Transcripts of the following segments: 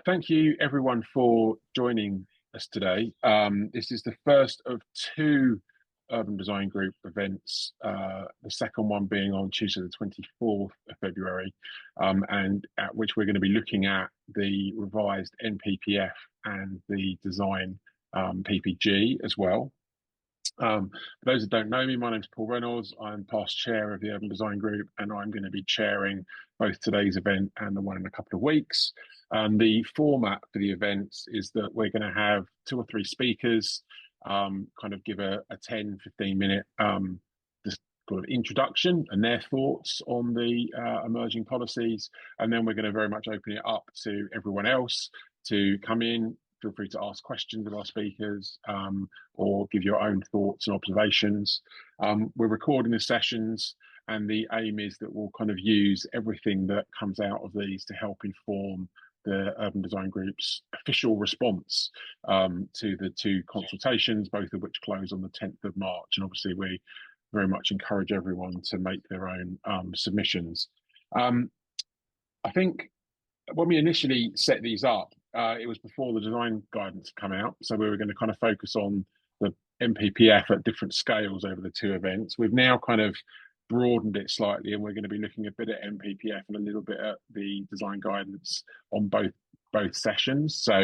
Thank you everyone for joining us today. This is the first of two Urban Design Group events, the second one being on Tuesday the 24th of February, and at which we're going to be looking at the revised NPPF and the design PPG as well. For those that don't know me, my name's Paul Reynolds. I'm past chair of the Urban Design Group, and I'm going to be chairing both today's event and the one in a couple of weeks. The format for the events is that we're going to have two or three speakers, kind of give a 10-15 minute just sort of introduction and their thoughts on the emerging policies, and then we're going to very much open it up to everyone else to come in. Feel free to ask questions of our speakers or give your own thoughts and observations. We're recording the sessions, and the aim is that we'll kind of use everything that comes out of these to help inform the Urban Design Group's official response to the two consultations, both of which close on the 10th of March. And obviously we very much encourage everyone to make their own submissions. I think when we initially set these up, it was before the design guidance had come out, so we were going to kind of focus on the NPPF at different scales over the two events. We've now kind of broadened it slightly, and we're going to be looking a bit at NPPF and a little bit at the design guidance on both sessions. So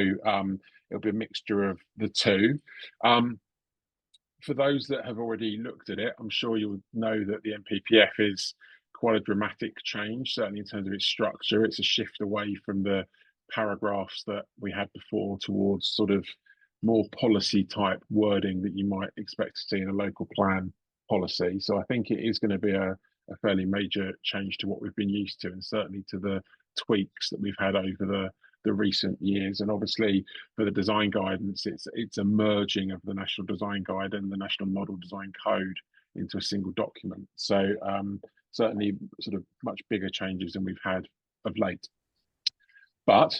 it'll be a mixture of the two. For those that have already looked at it, I'm sure you'll know that the NPPF is quite a dramatic change, certainly in terms of its structure. It's a shift away from the paragraphs that we had before towards sort of more policy type wording that you might expect to see in a local plan policy. So I think it is going to be a fairly major change to what we've been used to, and certainly to the tweaks that we've had over the recent years. And obviously for the design guidance, it's a merging of the National Design Guide and the National Model Design Code into a single document. So certainly sort of much bigger changes than we've had of late. But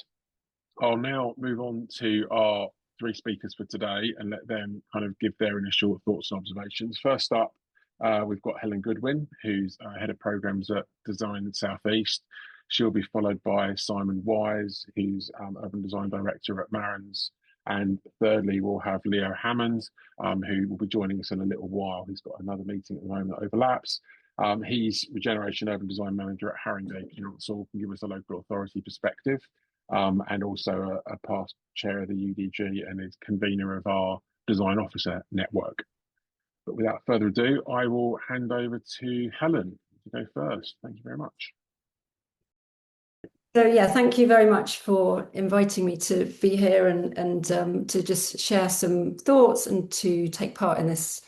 I'll now move on to our three speakers for today and let them kind of give their initial thoughts and observations. First up, we've got Helen Goodwin, who's head of programs at Design South East. She'll be followed by Simon Wise, who's urban design director at Marrons. And thirdly, we'll have Leo Hammond, who will be joining us in a little while. He's got another meeting at the moment that overlaps. He's Regeneration Urban Design Manager at Haringey Council, can give us a local authority perspective, and also a past chair of the UDG and is convener of our design officer network. But without further ado, I will hand over to Helen to go first. Thank you very much. So yeah, thank you very much for inviting me to be here and to just share some thoughts and to take part in this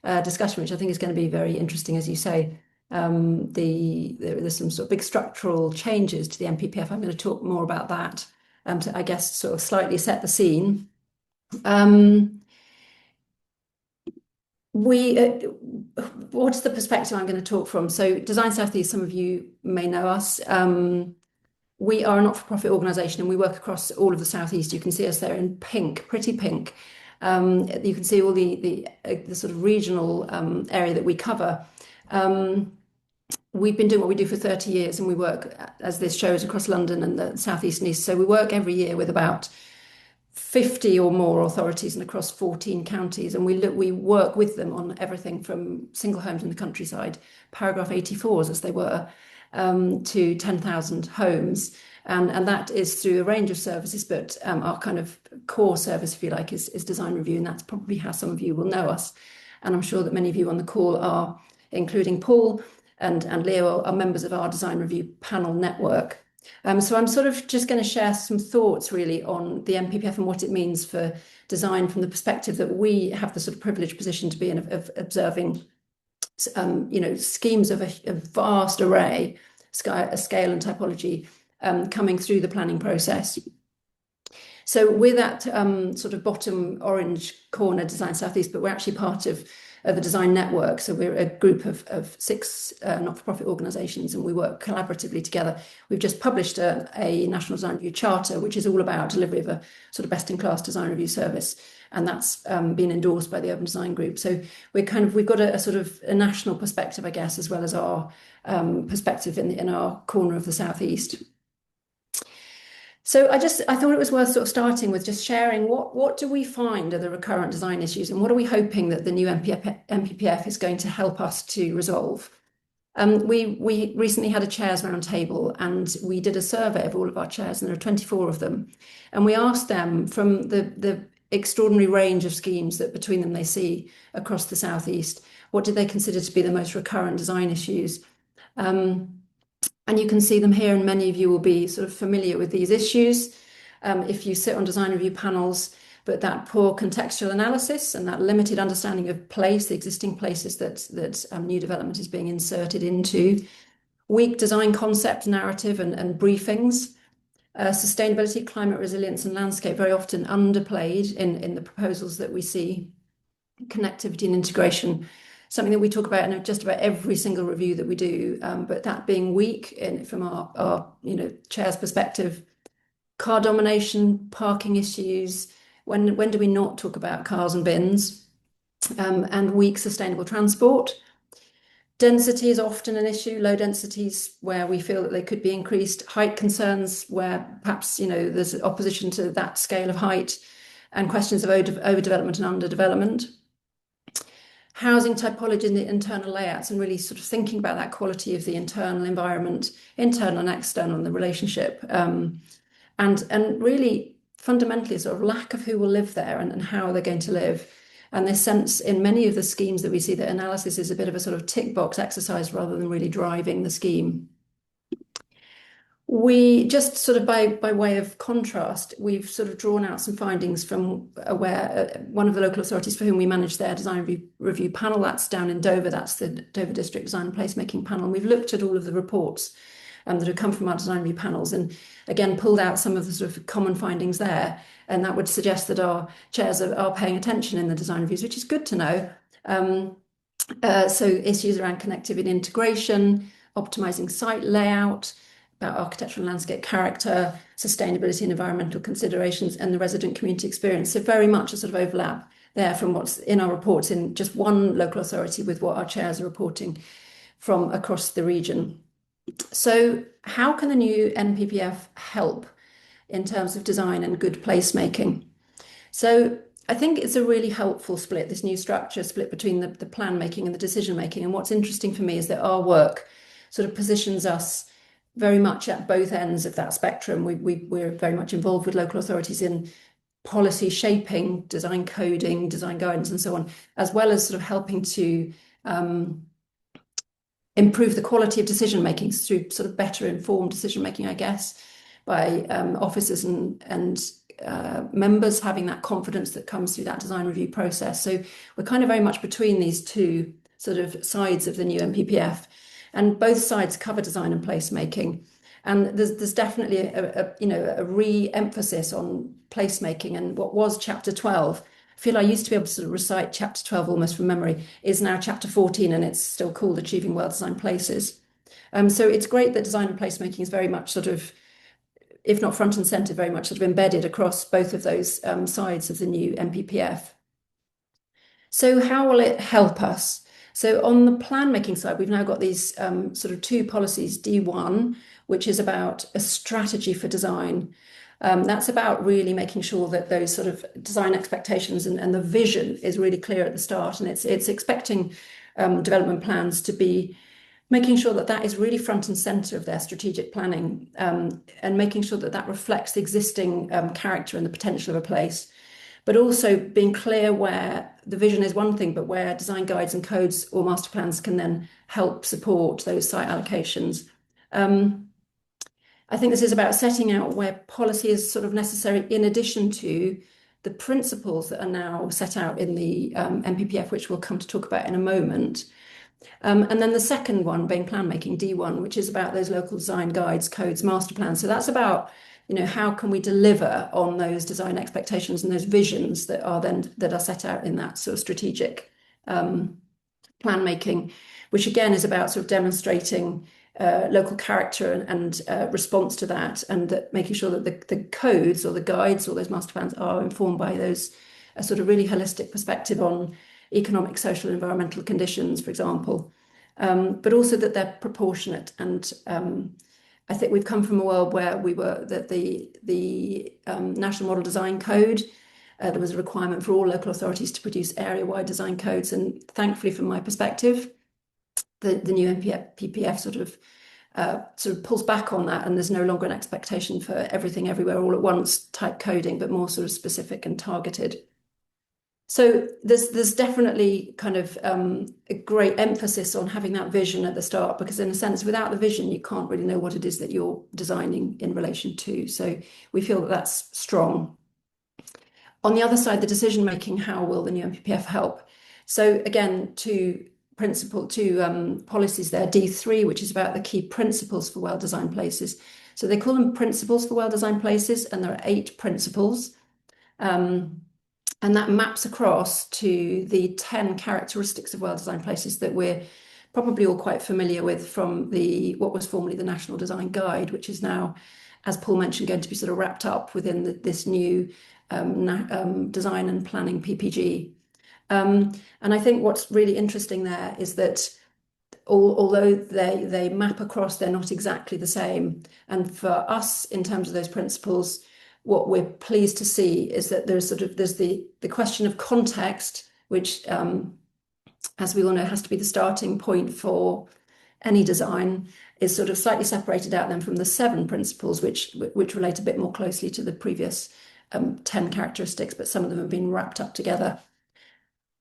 discussion, which I think is going to be very interesting, as you say. There's some sort of big structural changes to the NPPF. I'm going to talk more about that to, I guess, sort of slightly set the scene. What's the perspective I'm going to talk from? So Design South East, some of you may know us. We are a not-for-profit organisation and we work across all of the South East. You can see us there in pink, pretty pink. You can see all the sort of regional area that we cover. We've been doing what we do for 30 years and we work, as this shows, across London and the South East and East. So we work every year with about 50 or more authorities and across 14 counties, and we work with them on everything from single homes in the countryside, paragraph 84s as they were, to 10,000 homes. And that is through a range of services, but our kind of core service, if you like, is design review, and that's probably how some of you will know us. And I'm sure that many of you on the call are, including Paul and Leo, are members of our design review panel network. So I'm sort of just going to share some thoughts really on the NPPF and what it means for design from the perspective that we have the sort of privileged position to be in of observing schemes of a vast array, scale and typology coming through the planning process. So we're that sort of bottom orange corner, Design South East, but we're actually part of the design network. So we're a group of 6 not-for-profit organisations and we work collaboratively together. We've just published a National Design Review Charter, which is all about delivery of a sort of best-in-class design review service. And that's been endorsed by the Urban Design Group. So we've got a sort of a national perspective, I guess, as well as our perspective in our corner of the South East. So I thought it was worth sort of starting with just sharing what do we find are the recurrent design issues, and what are we hoping that the new NPPF is going to help us to resolve. We recently had a chairs roundtable, and we did a survey of all of our chairs, and there are 24 of them, and we asked them from the extraordinary range of schemes that between them they see across the southeast, what did they consider to be the most recurrent design issues. And you can see them here, and many of you will be sort of familiar with these issues if you sit on design review panels. But that poor contextual analysis and that limited understanding of place, the existing places that new development is being inserted into, weak design concept, narrative, and briefings, sustainability, climate resilience, and landscape very often underplayed in the proposals that we see, connectivity and integration, something that we talk about in just about every single review that we do, but that being weak from our chair's perspective. Car domination, parking issues, when do we not talk about cars and bins, and weak sustainable transport. Density is often an issue, low densities where we feel that they could be increased, height concerns where perhaps there's opposition to that scale of height, and questions of overdevelopment and underdevelopment. Housing typology in the internal layouts, and really sort of thinking about that quality of the internal environment, internal and external, and the relationship, and really fundamentally a sort of lack of who will live there and how they're going to live. And this sense in many of the schemes that we see that analysis is a bit of a sort of tick box exercise rather than really driving the scheme. We just sort of by way of contrast, we've sort of drawn out some findings from one of the local authorities for whom we manage their design review panel. That's down in Dover. That's the Dover District Design and Placemaking panel. And we've looked at all of the reports that have come from our design review panels, and again pulled out some of the sort of common findings there. And that would suggest that our chairs are paying attention in the design reviews, which is good to know. So issues around connectivity and integration, optimizing site layout, about architectural and landscape character, sustainability and environmental considerations, and the resident community experience. So very much a sort of overlap there from what's in our reports in just one local authority with what our chairs are reporting from across the region. So how can the new NPPF help in terms of design and good placemaking? So I think it's a really helpful split, this new structure split between the plan making and the decision making. And what's interesting for me is that our work sort of positions us very much at both ends of that spectrum. We're very much involved with local authorities in policy shaping, design coding, design guidance, and so on, as well as sort of helping to improve the quality of decision making through sort of better informed decision making, I guess, by officers and members having that confidence that comes through that design review process. So we're kind of very much between these two sort of sides of the new NPPF. And both sides cover design and placemaking, and there's definitely a re-emphasis on placemaking. And what was chapter 12, I feel I used to be able to sort of recite chapter 12 almost from memory, is now chapter 14, and it's still called Achieving Well-Designed Places. So it's great that design and placemaking is very much sort of, if not front and centre, very much sort of embedded across both of those sides of the new NPPF. So how will it help us? So on the plan making side, we've now got these sort of two policies, D1, which is about a strategy for design. That's about really making sure that those sort of design expectations and the vision is really clear at the start. And it's expecting development plans to be making sure that that is really front and centre of their strategic planning, and making sure that that reflects the existing character and the potential of a place. But also being clear where the vision is one thing, but where design guides and codes or master plans can then help support those site allocations. I think this is about setting out where policy is sort of necessary in addition to the principles that are now set out in the NPPF, which we'll come to talk about in a moment. And then the second one being plan making, D1, which is about those local design guides, codes, master plans. So that's about how can we deliver on those design expectations and those visions that are set out in that sort of strategic plan making, which again is about sort of demonstrating local character and response to that, and that making sure that the codes or the guides or those master plans are informed by those a sort of really holistic perspective on economic, social, environmental conditions, for example, but also that they're proportionate and I think we've come from a world where we were that the National Model Design Code, there was a requirement for all local authorities to produce area-wide design codes, and thankfully, from my perspective, the new NPPF sort of pulls back on that, and there's no longer an expectation for everything everywhere all at once type coding, but more sort of specific and targeted. So there's definitely kind of a great emphasis on having that vision at the start, because in a sense, without the vision, you can't really know what it is that you're designing in relation to. So we feel that that's strong. On the other side, the decision making, how will the new NPPF help? So again, two policies there, D3, which is about the key principles for well-designed places. So they call them principles for well-designed places, and there are 8 principles. And that maps across to the 10 characteristics of well-designed places that we're probably all quite familiar with from what was formerly the National Design Guide, which is now, as Paul mentioned, going to be sort of wrapped up within this new design and planning PPG. And I think what's really interesting there is that although they map across, they're not exactly the same. And for us, in terms of those principles, what we're pleased to see is that there's the question of context, which, as we all know, has to be the starting point for any design, is sort of slightly separated out then from the 7 principles, which relate a bit more closely to the previous 10 characteristics, but some of them have been wrapped up together.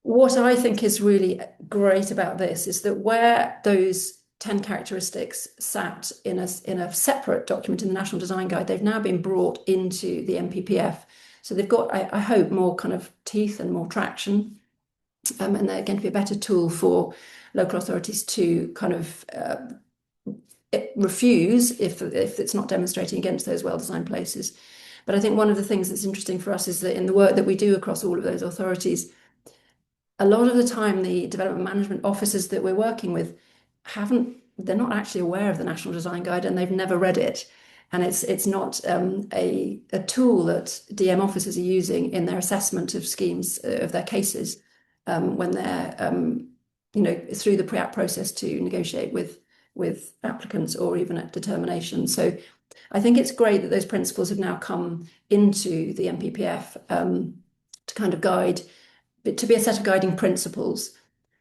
What I think is really great about this is that where those 10 characteristics sat in a separate document in the National Design Guide, they've now been brought into the NPPF. So they've got, I hope, more kind of teeth and more traction. And they're going to be a better tool for local authorities to kind of refuse if it's not demonstrating against those well-designed places. But I think one of the things that's interesting for us is that in the work that we do across all of those authorities, a lot of the time the development management officers that we're working with they're not actually aware of the National Design Guide, and they've never read it. And it's not a tool that DM officers are using in their assessment of schemes, of their cases, when they're through the pre-app process to negotiate with applicants or even at determination. So I think it's great that those principles have now come into the NPPF to kind of guide, to be a set of guiding principles.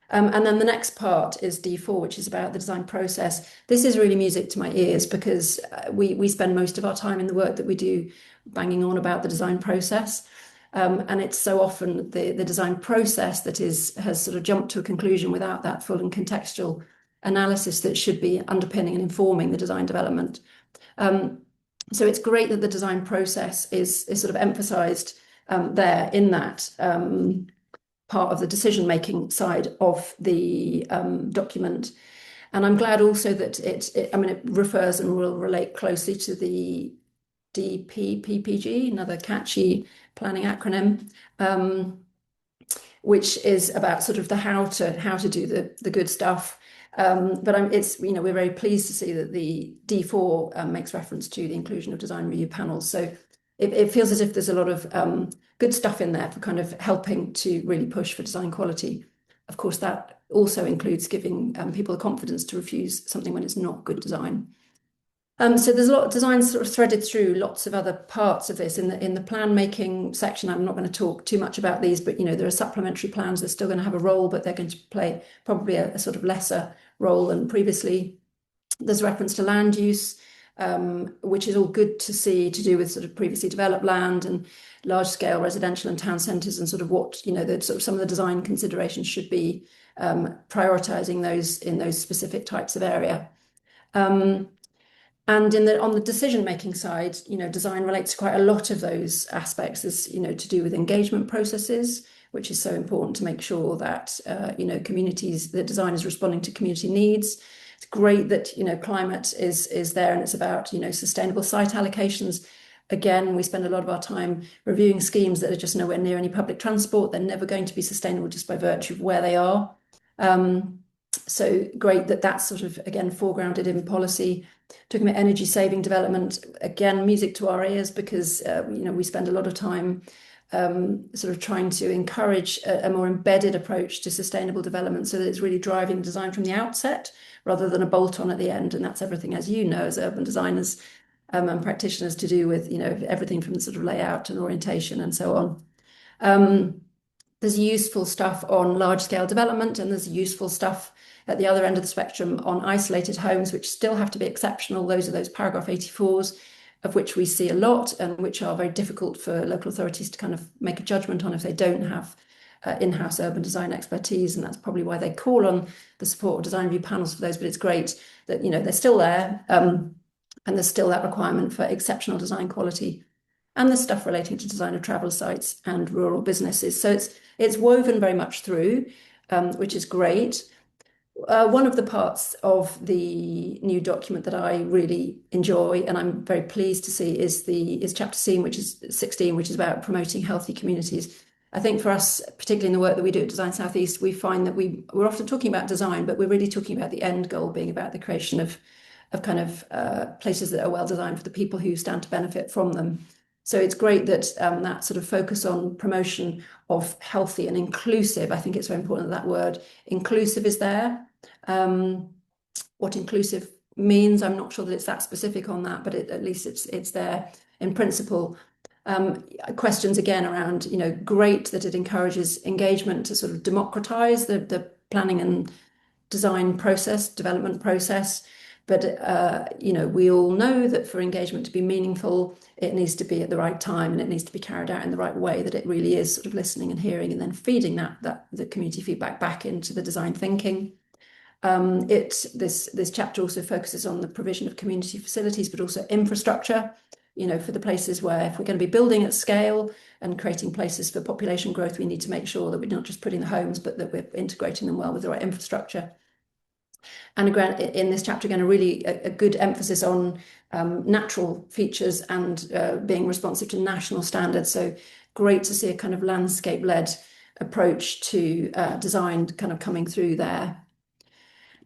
And then the next part is D4, which is about the design process. This is really music to my ears, because we spend most of our time in the work that we do banging on about the design process. And it's so often the design process that has sort of jumped to a conclusion without that full and contextual analysis that should be underpinning and informing the design development. So it's great that the design process is sort of emphasised there in that part of the decision-making side of the document. And I'm glad also that it refers and will relate closely to the PPG, another catchy planning acronym, which is about sort of the how to do the good stuff. But we're very pleased to see that the D4 makes reference to the inclusion of design review panels. So it feels as if there's a lot of good stuff in there for kind of helping to really push for design quality. Of course, that also includes giving people the confidence to refuse something when it's not good design. So there's a lot of design sort of threaded through lots of other parts of this. In the plan making section, I'm not going to talk too much about these, but there are supplementary plans. They're still going to have a role, but they're going to play probably a sort of lesser role than previously. There's reference to land use, which is all good to see, to do with sort of previously developed land and large scale residential and town centres, and sort of what some of the design considerations should be, prioritising those in those specific types of area. And on the decision making side, design relates to quite a lot of those aspects. There's to do with engagement processes, which is so important to make sure that communities, the design is responding to community needs. It's great that climate is there, and it's about sustainable site allocations. Again, we spend a lot of our time reviewing schemes that are just nowhere near any public transport. They're never going to be sustainable just by virtue of where they are. So great that that's sort of, again, foregrounded in policy. Talking about energy saving development, again, music to our ears, because we spend a lot of time sort of trying to encourage a more embedded approach to sustainable development, so that it's really driving design from the outset rather than a bolt-on at the end. And that's everything, as you know, as urban designers and practitioners, to do with everything from the sort of layout and orientation and so on. There's useful stuff on large-scale development, and there's useful stuff at the other end of the spectrum on isolated homes, which still have to be exceptional. Those are those paragraph 84s, of which we see a lot, and which are very difficult for local authorities to kind of make a judgment on if they don't have in-house urban design expertise. And that's probably why they call on the support of design review panels for those. But it's great that they're still there, and there's still that requirement for exceptional design quality. And there's stuff relating to design of travel sites and rural businesses. So it's woven very much through, which is great. One of the parts of the new document that I really enjoy, and I'm very pleased to see, is chapter 16, which is about promoting healthy communities. I think for us, particularly in the work that we do at Design Southeast, we find that we're often talking about design, but we're really talking about the end goal being about the creation of kind of places that are well designed for the people who stand to benefit from them. So it's great that that sort of focus on promotion of healthy and inclusive, I think it's very important that word inclusive is there. What inclusive means, I'm not sure that it's that specific on that, but at least it's there in principle. Questions again around, great that it encourages engagement to sort of democratize the planning and design process, development process. But, we all know that for engagement to be meaningful, it needs to be at the right time, and it needs to be carried out in the right way, that it really is sort of listening and hearing and then feeding the community feedback back into the design thinking. This chapter also focuses on the provision of community facilities, but also infrastructure, for the places where, if we're going to be building at scale and creating places for population growth, we need to make sure that we're not just putting the homes, but that we're integrating them well with the right infrastructure. And in this chapter, again, a good emphasis on natural features and being responsive to national standards. So great to see a kind of landscape-led approach to design kind of coming through there.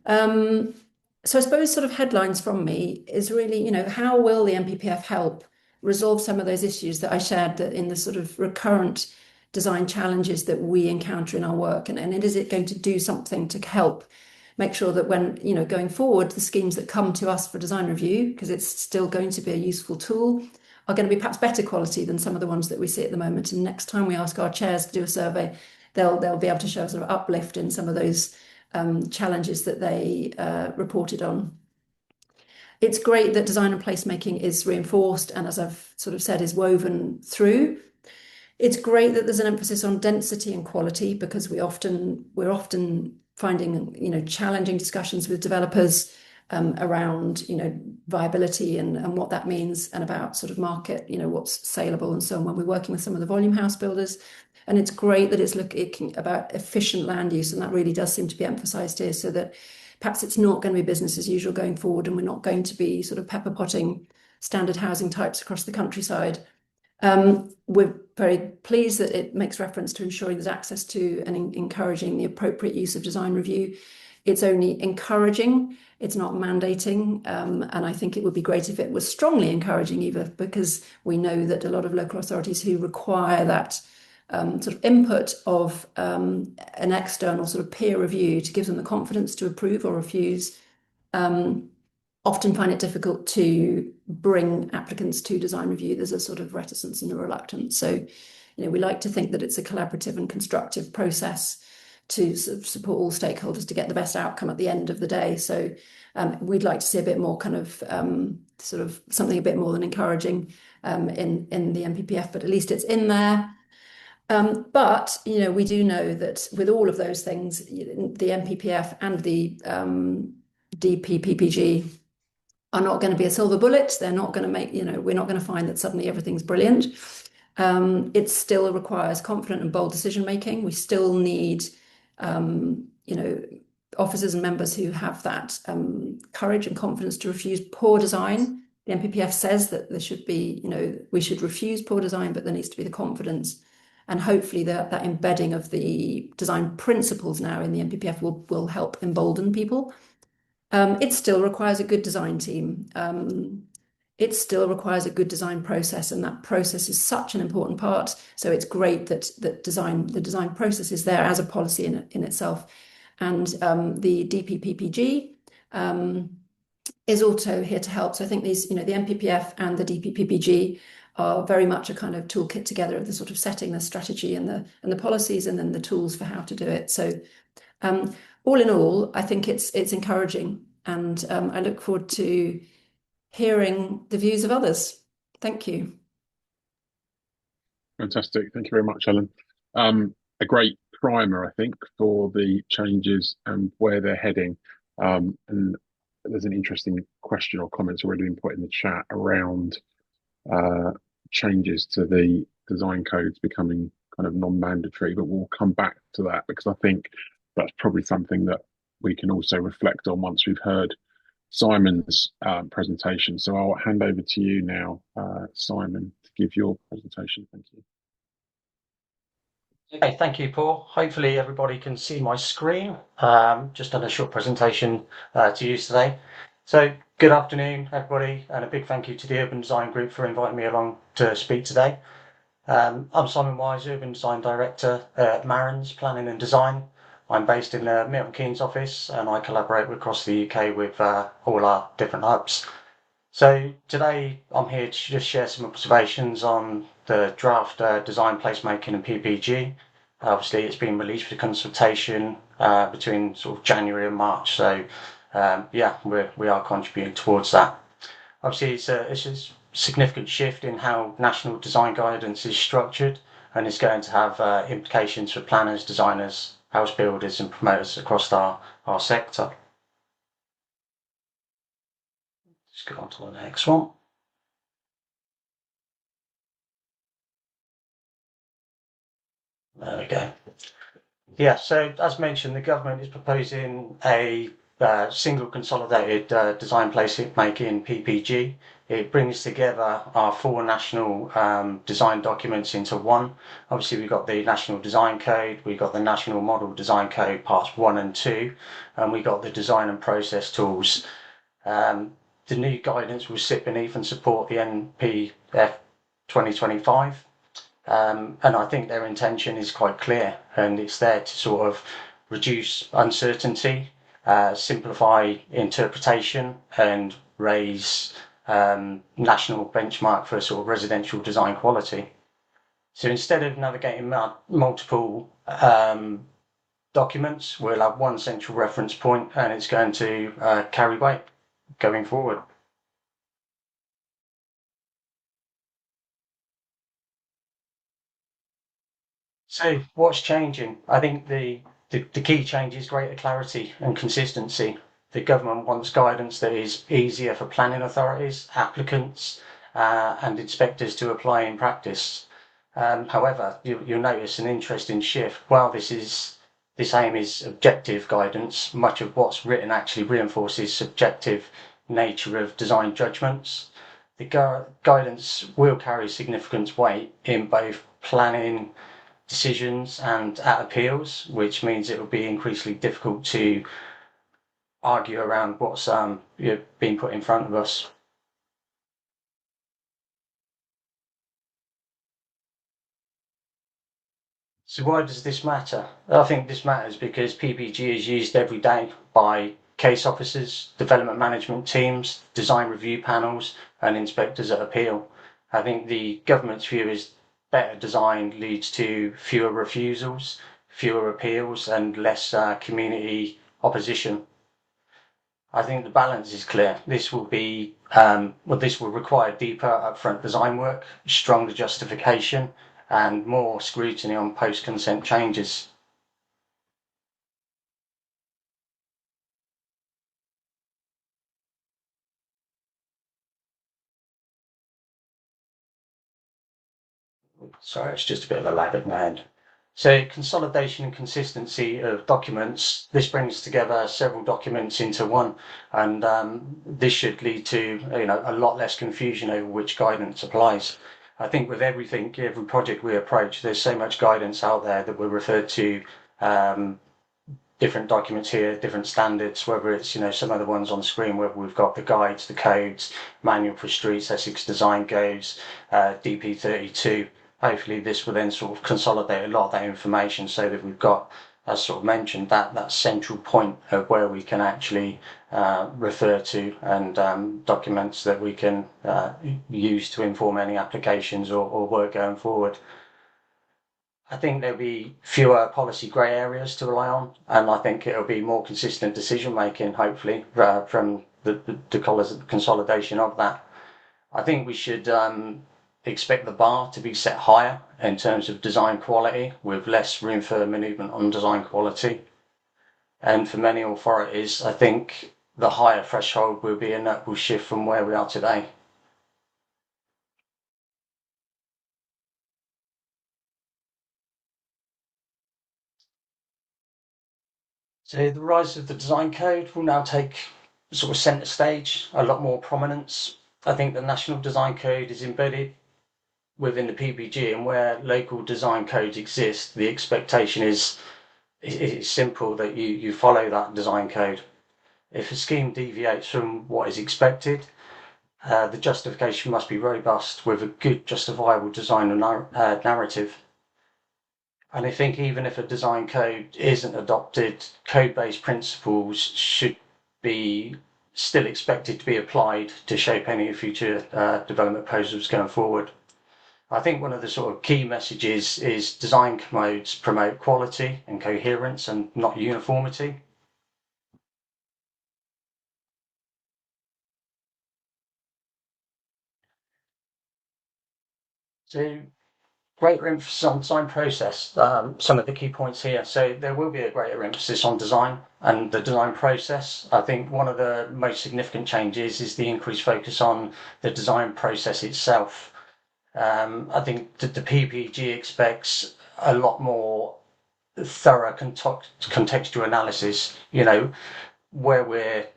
So I suppose sort of headlines from me is really, how will the NPPF help resolve some of those issues that I shared, that in the sort of recurrent design challenges that we encounter in our work, and is it going to do something to help make sure that when, going forward, the schemes that come to us for design review, because it's still going to be a useful tool, are going to be perhaps better quality than some of the ones that we see at the moment. And next time we ask our chairs to do a survey, they'll be able to show a sort of uplift in some of those challenges that they reported on. It's great that design and placemaking is reinforced, and, as I've sort of said, is woven through. It's great that there's an emphasis on density and quality, because we're often finding challenging discussions with developers around viability and what that means, and about sort of market, what's saleable and so on, when we're working with some of the volume house builders. And it's great that it's looking about efficient land use, and that really does seem to be emphasised here, so that perhaps it's not going to be business as usual going forward, and we're not going to be sort of pepper potting standard housing types across the countryside. We're very pleased that it makes reference to ensuring there's access to and encouraging the appropriate use of design review. It's only encouraging, it's not mandating, and I think it would be great if it was strongly encouraging, either, because we know that a lot of local authorities who require that sort of input of an external sort of peer review to give them the confidence to approve or refuse, often find it difficult to bring applicants to design review. There's a sort of reticence and a reluctance. So, we like to think that it's a collaborative and constructive process to sort of support all stakeholders to get the best outcome at the end of the day. So we'd like to see a bit more kind of sort of something a bit more than encouraging in the NPPF, but at least it's in there. But, we do know that with all of those things, the NPPF and the PPG are not going to be a silver bullet. They're not going to make, we're not going to find that suddenly everything's brilliant. It still requires confident and bold decision making. We still need, officers and members who have that courage and confidence to refuse poor design. The NPPF says that there should be, we should refuse poor design, but there needs to be the confidence and hopefully that embedding of the design principles now in the NPPF will help embolden people. It still requires a good design team. It still requires a good design process, and that process is such an important part. So it's great that the design process is there as a policy in itself. And the DPPPG is also here to help. So I think these, the NPPF and the DPPPG are very much a kind of toolkit together of the sort of setting the strategy and the policies, and then the tools for how to do it. So all in all, I think it's encouraging, and I look forward to hearing the views of others. Thank you. Fantastic. Thank you very much, Helen. A great primer, I think, for the changes and where they're heading. And there's an interesting question or comments already been put in the chat around changes to the design codes becoming kind of non-mandatory, but we'll come back to that because I think that's probably something that we can also reflect on once we've heard Simon's presentation. So I'll hand over to you now, Simon, to give your presentation. Thank you. Okay, thank you, Paul. Hopefully everybody can see my screen. Just done a short presentation to use today. So good afternoon, everybody, and a big thank you to the Urban Design Group for inviting me along to speak today. I'm Simon Wise, Urban Design Director at Marrons, Planning and Design. I'm based in the Milton Keynes office, and I collaborate across the UK with all our different hubs. So today I'm here to just share some observations on the draft design, placemaking and PPG. Obviously it's been released for consultation between sort of January and March, so yeah, we are contributing towards that. Obviously it's a significant shift in how national design guidance is structured, and it's going to have implications for planners, designers, house builders and promoters across our sector. Let's go on to the next one. There we go. Yeah, so as mentioned, the government is proposing a single consolidated design placemaking PPG. It brings together our 4 national design documents into one. Obviously, we've got the National Design Code, we've got the National Model Design Code Parts 1 and 2, and we've got the design and process tools. The new guidance will sit beneath and support the NPPF 2025. And I think their intention is quite clear, and it's there to sort of reduce uncertainty, simplify interpretation and raise national benchmark for sort of residential design quality. So instead of navigating multiple documents, we'll have one central reference point, and it's going to carry weight going forward. So what's changing? I think the key change is greater clarity and consistency. The government wants guidance that is easier for planning authorities, applicants and inspectors to apply in practice. However, you'll notice an interesting shift. While this aim is objective guidance, much of what's written actually reinforces subjective nature of design judgments. The guidance will carry significant weight in both planning decisions and at appeals, which means it will be increasingly difficult to argue around what's being put in front of us. So why does this matter? I think this matters because PPG is used every day by case officers, development management teams, design review panels and inspectors at appeal. I think the government's view is better design leads to fewer refusals, fewer appeals and less community opposition. I think the balance is clear. This will be this will require deeper upfront design work, stronger justification and more scrutiny on post-consent changes. Sorry, it's just a bit of a lag at my end. So consolidation and consistency of documents, this brings together several documents into one, and this should lead to a lot less confusion over which guidance applies. I think with everything, every project we approach, there's so much guidance out there that we're referred to different documents here, different standards, whether it's, some of the ones on the screen, whether we've got the guides, the codes, manual for streets, Essex design goes, DP32. Hopefully this will then sort of consolidate a lot of that information so that we've got, as sort of mentioned, that central point of where we can actually refer to, and documents that we can use to inform any applications or work going forward. I think there'll be fewer policy grey areas to rely on, and I think it'll be more consistent decision making, hopefully, from the consolidation of that. I think we should expect the bar to be set higher in terms of design quality, with less room for manoeuvre on design quality. And for many authorities, I think the higher threshold will be a notable shift from where we are today. So the rise of the design code will now take sort of centre stage, a lot more prominence. I think the national design code is embedded within the PPG, and where local design codes exist, the expectation is it's simple, that you follow that design code. If a scheme deviates from what is expected, the justification must be robust with a good justifiable design narrative. And I think even if a design code isn't adopted, code-based principles should be still expected to be applied to shape any future development proposals going forward. I think one of the sort of key messages is design codes promote quality and coherence and not uniformity. So greater emphasis on design process, some of the key points here. So there will be a greater emphasis on design and the design process. I think one of the most significant changes is the increased focus on the design process itself. I think that the PPG expects a lot more thorough contextual analysis, where we're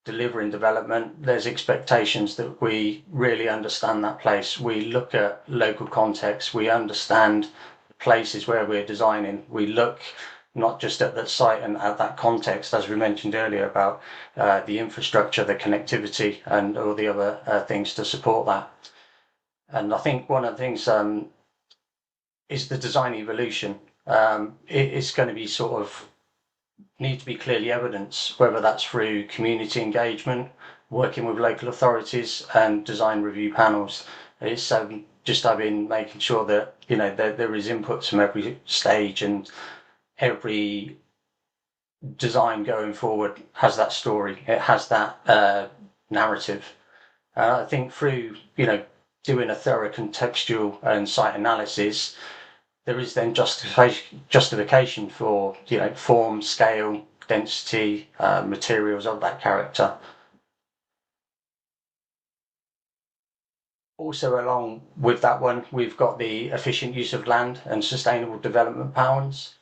delivering development, there's expectations that we really understand that place. We look at local context, we understand the places where we're designing. We look not just at that site and at that context, as we mentioned earlier, about the infrastructure, the connectivity, and all the other things to support that. And I think one of the things is the design evolution. It's going to be sort of need to be clearly evidenced, whether that's through community engagement, working with local authorities, and design review panels. It's just having making sure that there is input from every stage, and every design going forward has that story. It has that narrative. And I think through doing a thorough contextual and site analysis, there is then justification for form, scale, density, materials of that character. Also, along with that one, we've got the efficient use of land and sustainable development patterns.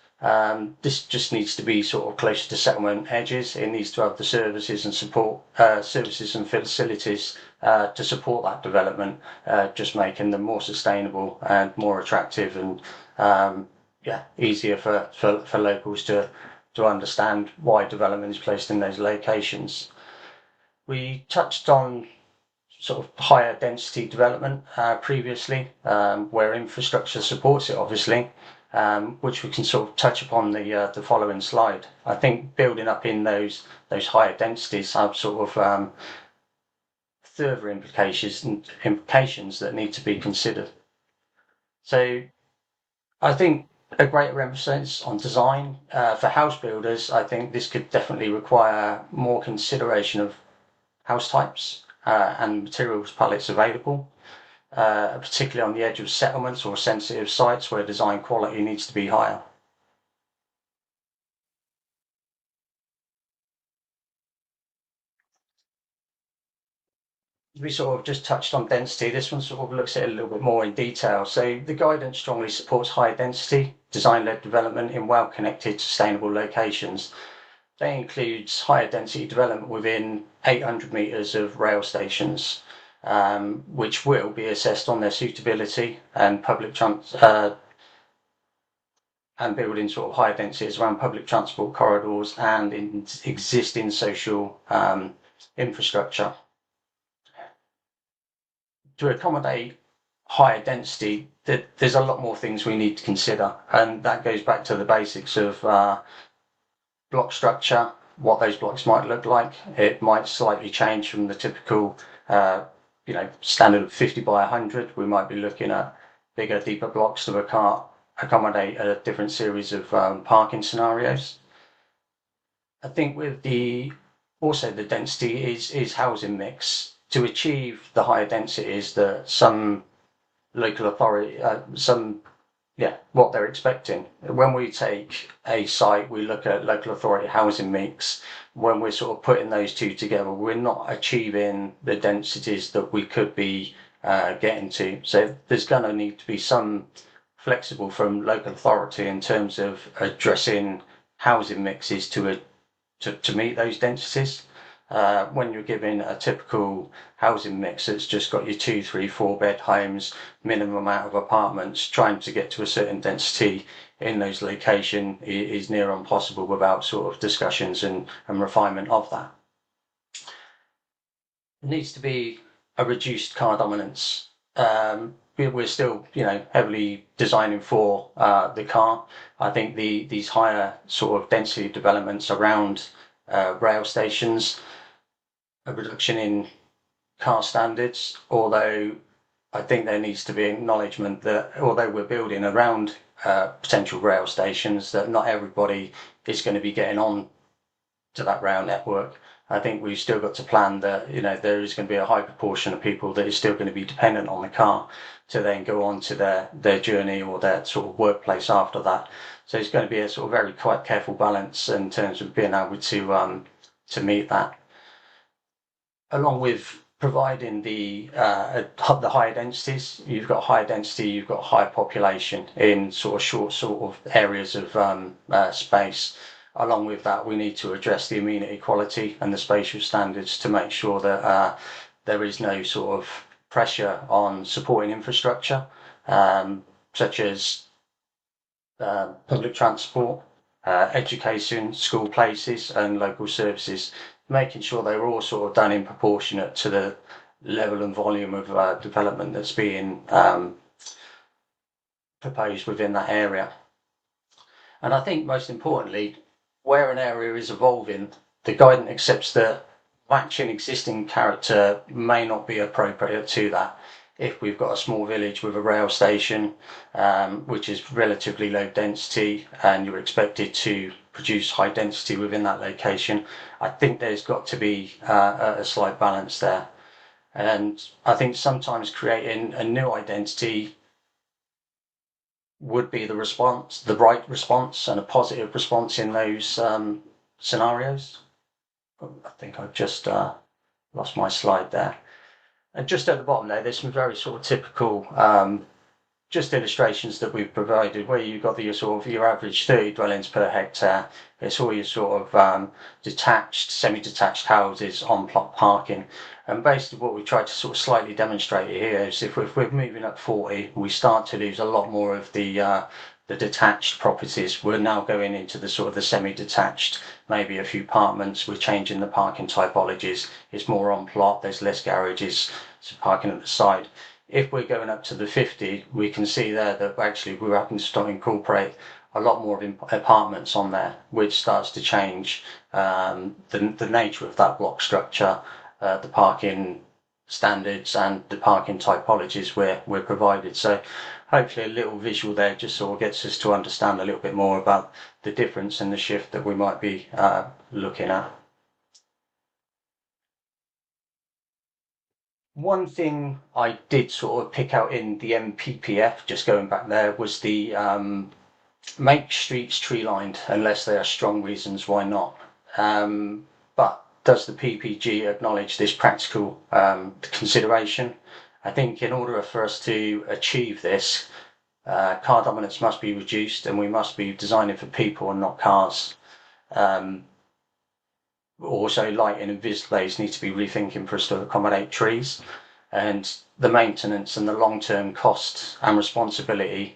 This just needs to be sort of closer to settlement edges. It needs to have the services and support services and facilities to support that development, just making them more sustainable and more attractive, and easier for locals to understand why development is placed in those locations. We touched on sort of higher density development previously, where infrastructure supports it, obviously, which we can sort of touch upon the following slide. I think building up in those higher densities have sort of further implications that need to be considered. So I think a greater emphasis on design for house builders. I think this could definitely require more consideration of house types and materials palettes available, particularly on the edge of settlements or sensitive sites where design quality needs to be higher. We sort of just touched on density. This one sort of looks at it a little bit more in detail. So the guidance strongly supports high density, design-led development in well-connected, sustainable locations. That includes higher density development within 800 metres of rail stations. which will be assessed on their suitability and and building sort of higher densities around public transport corridors and in existing social infrastructure. To accommodate higher density, there's a lot more things we need to consider, and that goes back to the basics of block structure, what those blocks might look like. It might slightly change from the typical standard of 50 by 100. We might be looking at bigger, deeper blocks to accommodate a different series of parking scenarios. I think with the density is housing mix. To achieve the higher densities that some local authority, what they're expecting. When we take a site, we look at local authority housing mix. When we're sort of putting those two together, we're not achieving the densities that we could be getting to. So there's going to need to be some flexible from local authority in terms of addressing housing mixes to meet those densities. When you're given a typical housing mix that's just got your 2, 3, 4 bed homes, minimum amount of apartments, trying to get to a certain density in those locations is near impossible without sort of discussions and refinement of that. It needs to be a reduced car dominance. We're still, heavily designing for the car. I think these higher sort of density developments around rail stations, a reduction in car standards, although I think there needs to be acknowledgement that although we're building around potential rail stations, that not everybody is going to be getting on to that rail network. I think we've still got to plan that, there is going to be a high proportion of people that is still going to be dependent on the car to then go on to their journey or their sort of workplace after that. So it's going to be a sort of very quite careful balance in terms of being able to meet that. Along with providing the higher densities, you've got higher density, you've got higher population in sort of short sort of areas of space. Along with that, we need to address the amenity quality and the spatial standards to make sure that there is no sort of pressure on supporting infrastructure, such as public transport, education, school places and local services, making sure they're all sort of done in proportionate to the level and volume of development that's being proposed within that area. And I think most importantly, where an area is evolving, the guidance accepts that matching existing character may not be appropriate to that. If we've got a small village with a rail station, which is relatively low density, and you're expected to produce high density within that location, I think there's got to be a slight balance there. And I think sometimes creating a new identity would be the right response and a positive response in those scenarios. I think I've just lost my slide there. And just at the bottom there's some very sort of typical just illustrations that we've provided where you've got your average 30 dwellings per hectare. It's all your sort of detached, semi-detached houses on plot parking. And basically what we tried to sort of slightly demonstrate here is if we're moving up 40, we start to lose a lot more of the detached properties. We're now going into the sort of the semi-detached, maybe a few apartments. We're changing the parking typologies. It's more on plot. There's less garages, so parking at the side. If we're going up to the 50, we can see there that actually we're having to start incorporate a lot more apartments on there, which starts to change the nature of that block structure, the parking standards and the parking typologies we're provided. So hopefully a little visual there just sort of gets us to understand a little bit more about the difference and the shift that we might be looking at. One thing I did sort of pick out in the NPPF, just going back there, was the make streets tree lined unless there are strong reasons why not. But does the PPG acknowledge this practical consideration? I think in order for us to achieve this, car dominance must be reduced and we must be designing for people and not cars. Also, lighting and displays need to be rethinking for us to accommodate trees. and the maintenance and the long-term costs and responsibility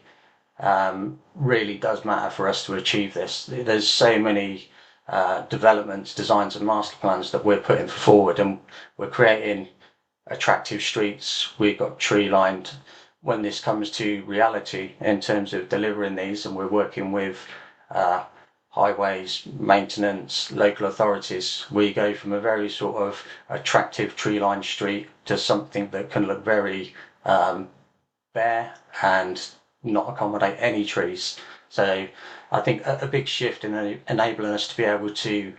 really does matter for us to achieve this. There's so many developments, designs and master plans that we're putting forward, and we're creating attractive streets. We've got tree lined. When this comes to reality in terms of delivering these, and we're working with highways, maintenance, local authorities, we go from a very sort of attractive tree lined street to something that can look very bare and not accommodate any trees. So I think a big shift in enabling us to be able to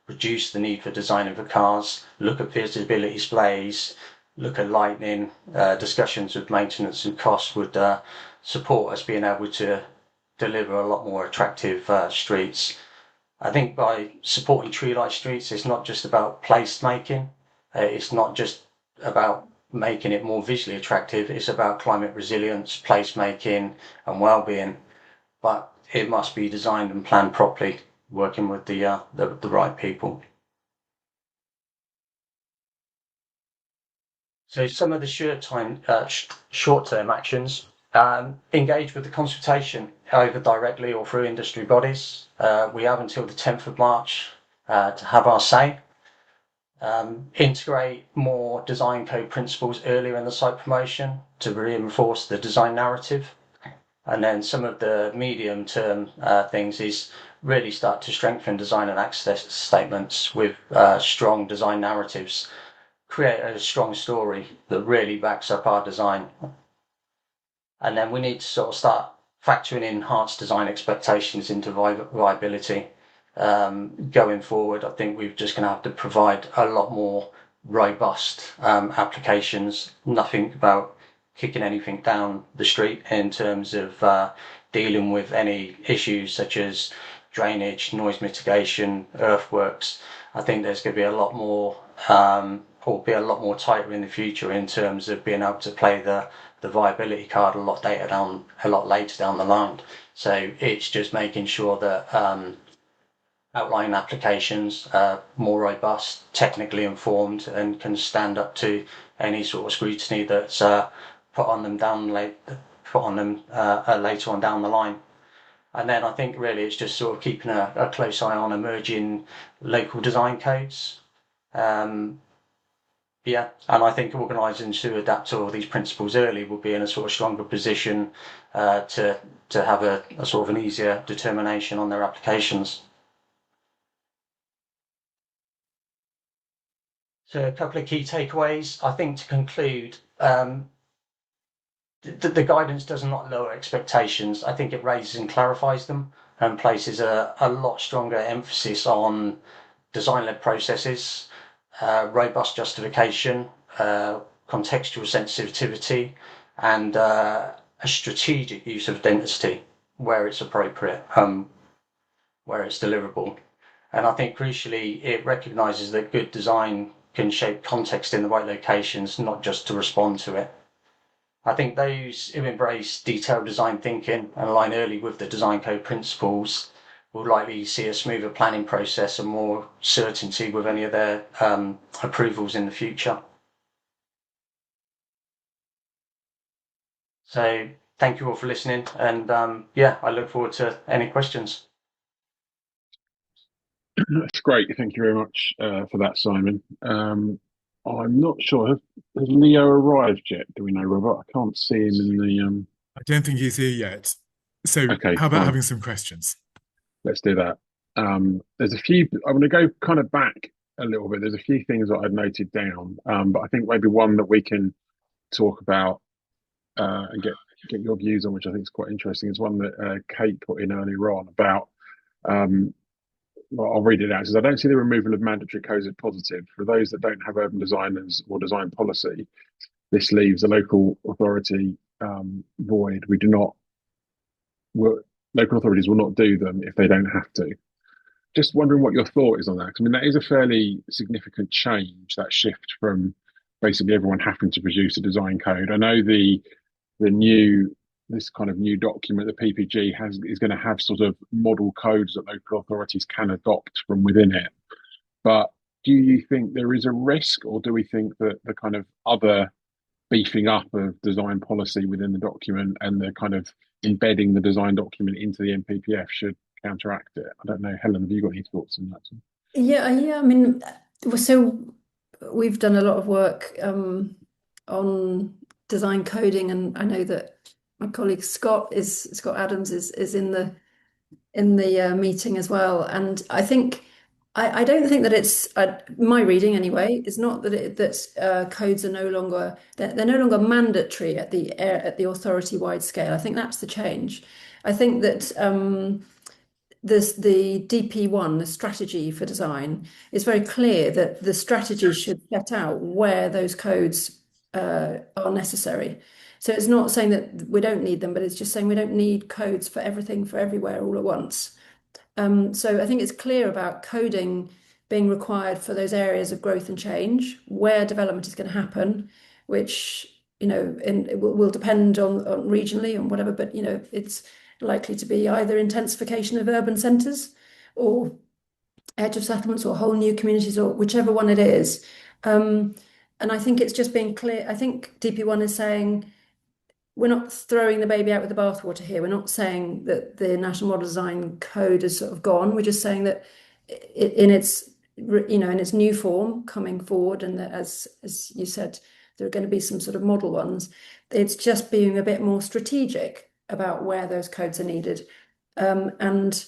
reduce the need for designing for cars, look at visibility displays, look at lighting, discussions with maintenance and costs would support us being able to deliver a lot more attractive streets. I think by supporting tree-like streets, it's not just about placemaking. It's not just about making it more visually attractive. It's about climate resilience, placemaking and well-being. But it must be designed and planned properly, working with the right people. So some of the short-term actions, engage with the consultation, either directly or through industry bodies. We have until the 10th of March to have our say. Integrate more design code principles earlier in the site promotion to reinforce the design narrative. And then some of the medium-term things is really start to strengthen design and access statements with strong design narratives. Create a strong story that really backs up our design. And then we need to sort of start factoring in enhanced design expectations into viability. Going forward, I think we're just going to have to provide a lot more robust applications. Nothing about kicking anything down the street in terms of dealing with any issues such as drainage, noise mitigation, earthworks. I think there's going to be a lot more will be a lot more tighter in the future in terms of being able to play the viability card a lot later down the line. So it's just making sure that outline applications are more robust, technically informed, and can stand up to any sort of scrutiny that's put on them later on down the line. And then I think really it's just sort of keeping a close eye on emerging local design codes. And I think organising to adapt to all these principles early will be in a sort of stronger position to have a sort of an easier determination on their applications. So a couple of key takeaways. I think to conclude, the guidance does not lower expectations. I think it raises and clarifies them and places a lot stronger emphasis on design-led processes, robust justification, contextual sensitivity, and a strategic use of density where it's appropriate, where it's deliverable. And I think crucially, it recognises that good design can shape context in the right locations, not just to respond to it. I think those who embrace detailed design thinking and align early with the design code principles will likely see a smoother planning process and more certainty with any of their approvals in the future. So thank you all for listening, and I look forward to any questions. That's great. Thank you very much for that, Simon. I'm not sure. Has Leo arrived yet? Do we know, Robert? I can't see him in the. I don't think he's here yet. So okay, how about fine. having some questions? Let's do that. There's a few. I'm going to go kind of back a little bit. There's a few things that I've noted down, but I think maybe one that we can talk about and get your views on, which I think is quite interesting, is one that Kate put in earlier on about. Well, I'll read it out. It says, I don't see the removal of mandatory codes as positive. For those that don't have urban designers or design policy, this leaves a local authority void. Local authorities will not do them if they don't have to. Just wondering what your thought is on that. I mean, that is a fairly significant change, that shift from basically everyone having to produce a design code. I know this kind of new document, the PPG, is going to have sort of model codes that local authorities can adopt from within it. But do you think there is a risk, or do we think that the kind of other beefing up of design policy within the document and the kind of embedding the design document into the NPPF should counteract it? I don't know, Helen, have you got any thoughts on that? Yeah. I mean, so we've done a lot of work on design coding, and I know that my colleague Scott Adams is in the meeting as well. And I think I don't think that it's my reading anyway. It's not that codes are no longer they're no longer mandatory at the authority-wide scale. I think that's the change. I think that the DP1, the strategy for design, is very clear that the strategy should set out where those codes are necessary. So it's not saying that we don't need them, but it's just saying we don't need codes for everything, for everywhere, all at once. So I think it's clear about coding being required for those areas of growth and change where development is going to happen, which, it will depend on regionally and whatever, but, it's likely to be either intensification of urban centres or edge of settlements or whole new communities or whichever one it is. And I think it's just being clear. I think DP1 is saying we're not throwing the baby out with the bathwater here. We're not saying that the National Model Design Code is sort of gone. We're just saying that in its new form coming forward, and that as you said, there are going to be some sort of model ones. It's just being a bit more strategic about where those codes are needed, and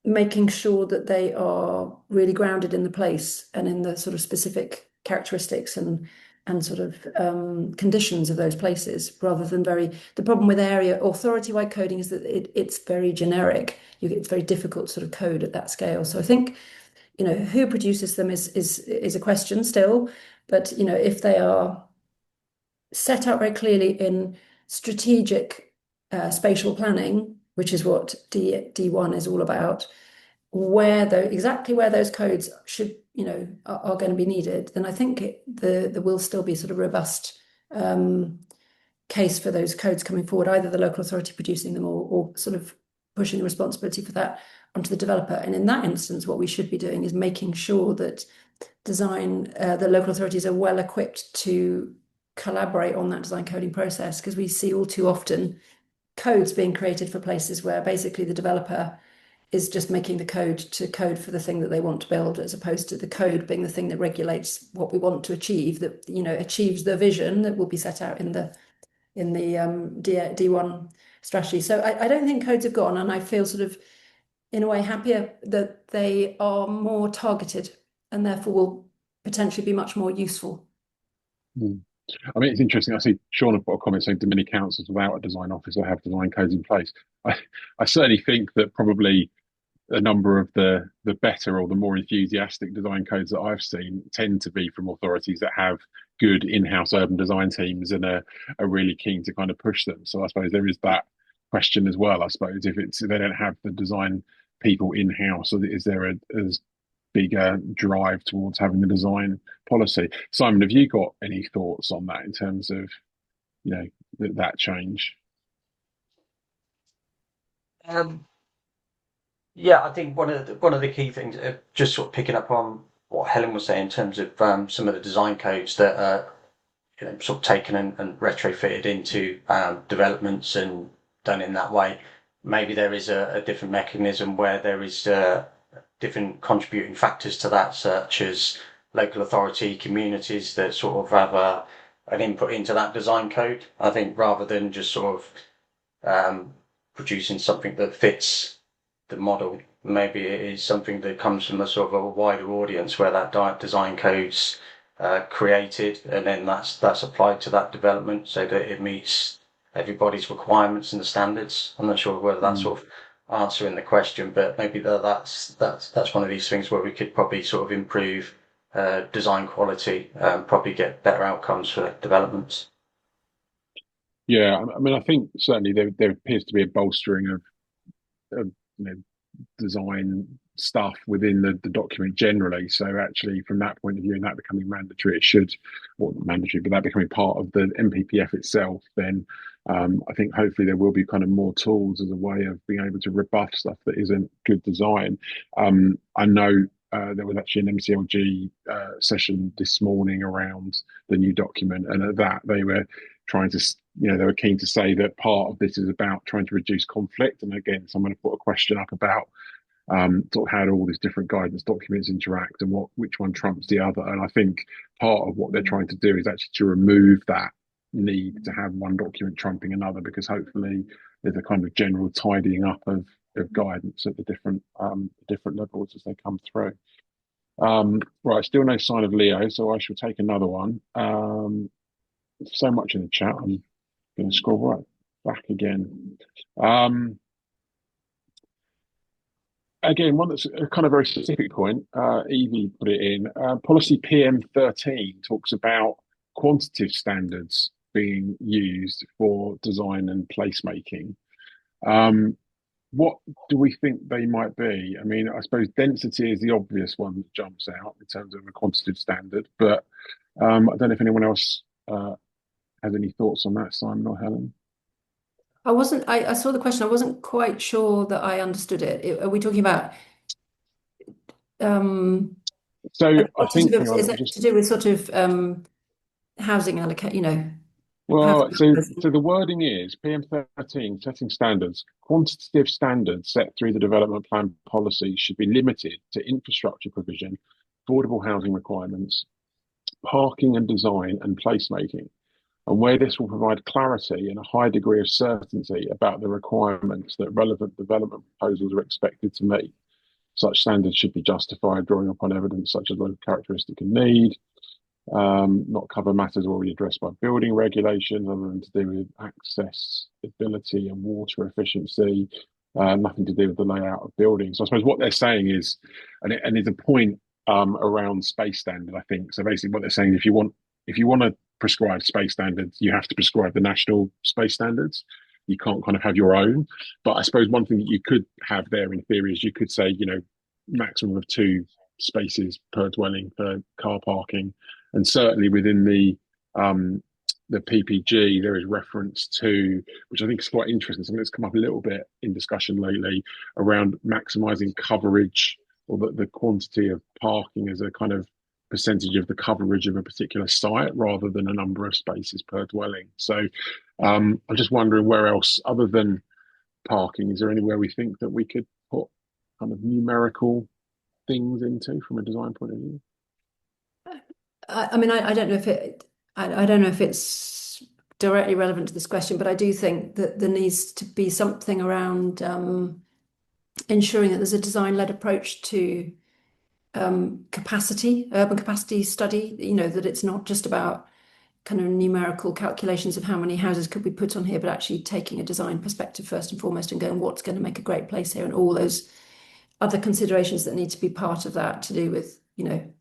making sure that they are really grounded in the place and in the sort of specific characteristics and sort of conditions of those places, rather than the problem with area authority-wide coding is that it's very generic. It's very difficult to sort of code at that scale. So I think, who produces them is a question still, but if they are set out very clearly in strategic spatial planning, which is what D1 is all about, exactly where those codes should, are going to be needed, then I think there will still be sort of robust case for those codes coming forward, either the local authority producing them or sort of pushing the responsibility for that onto the developer. And in that instance, what we should be doing is making sure that the local authorities are well equipped to collaborate on that design coding process, because we see all too often codes being created for places where basically the developer is just making the code to code for the thing that they want to build, as opposed to the code being the thing that regulates what we want to achieve, that achieves the vision that will be set out in the D1 strategy. So I don't think codes have gone, and I feel sort of in a way happier that they are more targeted and therefore will potentially be much more useful. I mean, it's interesting. I see Sean have put a comment saying many councils without a design officer have design codes in place. I certainly think that probably a number of the better or the more enthusiastic design codes that I've seen tend to be from authorities that have good in-house urban design teams and are really keen to kind of push them. So I suppose there is that question as well. I suppose if they don't have the design people in-house, is there as big a drive towards having the design policy? Simon, have you got any thoughts on that in terms of that change? Yeah, I think one of the key things, just sort of picking up on what Helen was saying in terms of some of the design codes that are sort of taken and retrofitted into developments and done in that way. Maybe there is a different mechanism where there is different contributing factors to that, such as local authority, communities that sort of have an input into that design code. I think rather than just sort of producing something that fits the model, maybe it is something that comes from a sort of a wider audience where that design code's created, and then that's applied to that development so that it meets everybody's requirements and the standards. I'm not sure whether that's sort of answering the question, but maybe that's one of these things where we could probably sort of improve design quality and probably get better outcomes for developments. Yeah, I mean, I think certainly there appears to be a bolstering of design stuff within the document generally. So actually, from that point of view, and that becoming mandatory, not mandatory, but that becoming part of the NPPF itself, then I think hopefully there will be kind of more tools as a way of being able to rebuff stuff that isn't good design. I know there was actually an MCLG session this morning around the new document, and at that they were trying to, they were keen to say that part of this is about trying to reduce conflict. And again, someone put a question up about sort of how do all these different guidance documents interact and which one trumps the other. And I think part of what they're trying to do is actually to remove that need to have one document trumping another, because hopefully there's a kind of general tidying up of guidance at the different levels as they come through. Right, still no sign of Leo, so I shall take another one. So much in the chat, I'm going to scroll right back again. Again, one that's a kind of very specific point. Evie put it in. Policy PM13 talks about quantitative standards being used for design and placemaking. What do we think they might be? I mean, I suppose density is the obvious one that jumps out in terms of a quantitative standard, but I don't know if anyone else has any thoughts on that, Simon or Helen. I saw the question. I wasn't quite sure that I understood it. Are we talking about? So I think is that to do with sort of housing allocate? Well, so the wording is PM13 setting standards. Quantitative standards set through the development plan policy should be limited to infrastructure provision, affordable housing requirements, parking and design, and placemaking. And where this will provide clarity and a high degree of certainty about the requirements that relevant development proposals are expected to meet. Such standards should be justified, drawing upon evidence such as local characteristic and need, not cover matters already addressed by building regulations other than to do with accessibility and water efficiency, nothing to do with the layout of buildings. So I suppose what they're saying is, and there's a point around space standard, I think. So basically what they're saying, if you want to prescribe space standards, you have to prescribe the national space standards. You can't kind of have your own. But I suppose one thing that you could have there in theory is you could say, maximum of 2 spaces per dwelling for car parking. And certainly within the PPG, there is reference to, which I think is quite interesting, something that's come up a little bit in discussion lately, around maximising coverage, or the quantity of parking as a kind of percentage of the coverage of a particular site rather than a number of spaces per dwelling. So I'm just wondering where else, other than parking, is there anywhere we think that we could put kind of numerical things into from a design point of view? I mean, I don't know if I don't know if it's directly relevant to this question, but I do think that there needs to be something around ensuring that there's a design-led approach to urban capacity study, that it's not just about kind of numerical calculations of how many houses could we put on here, but actually taking a design perspective first and foremost and going, what's going to make a great place here, and all those other considerations that need to be part of that, to do with,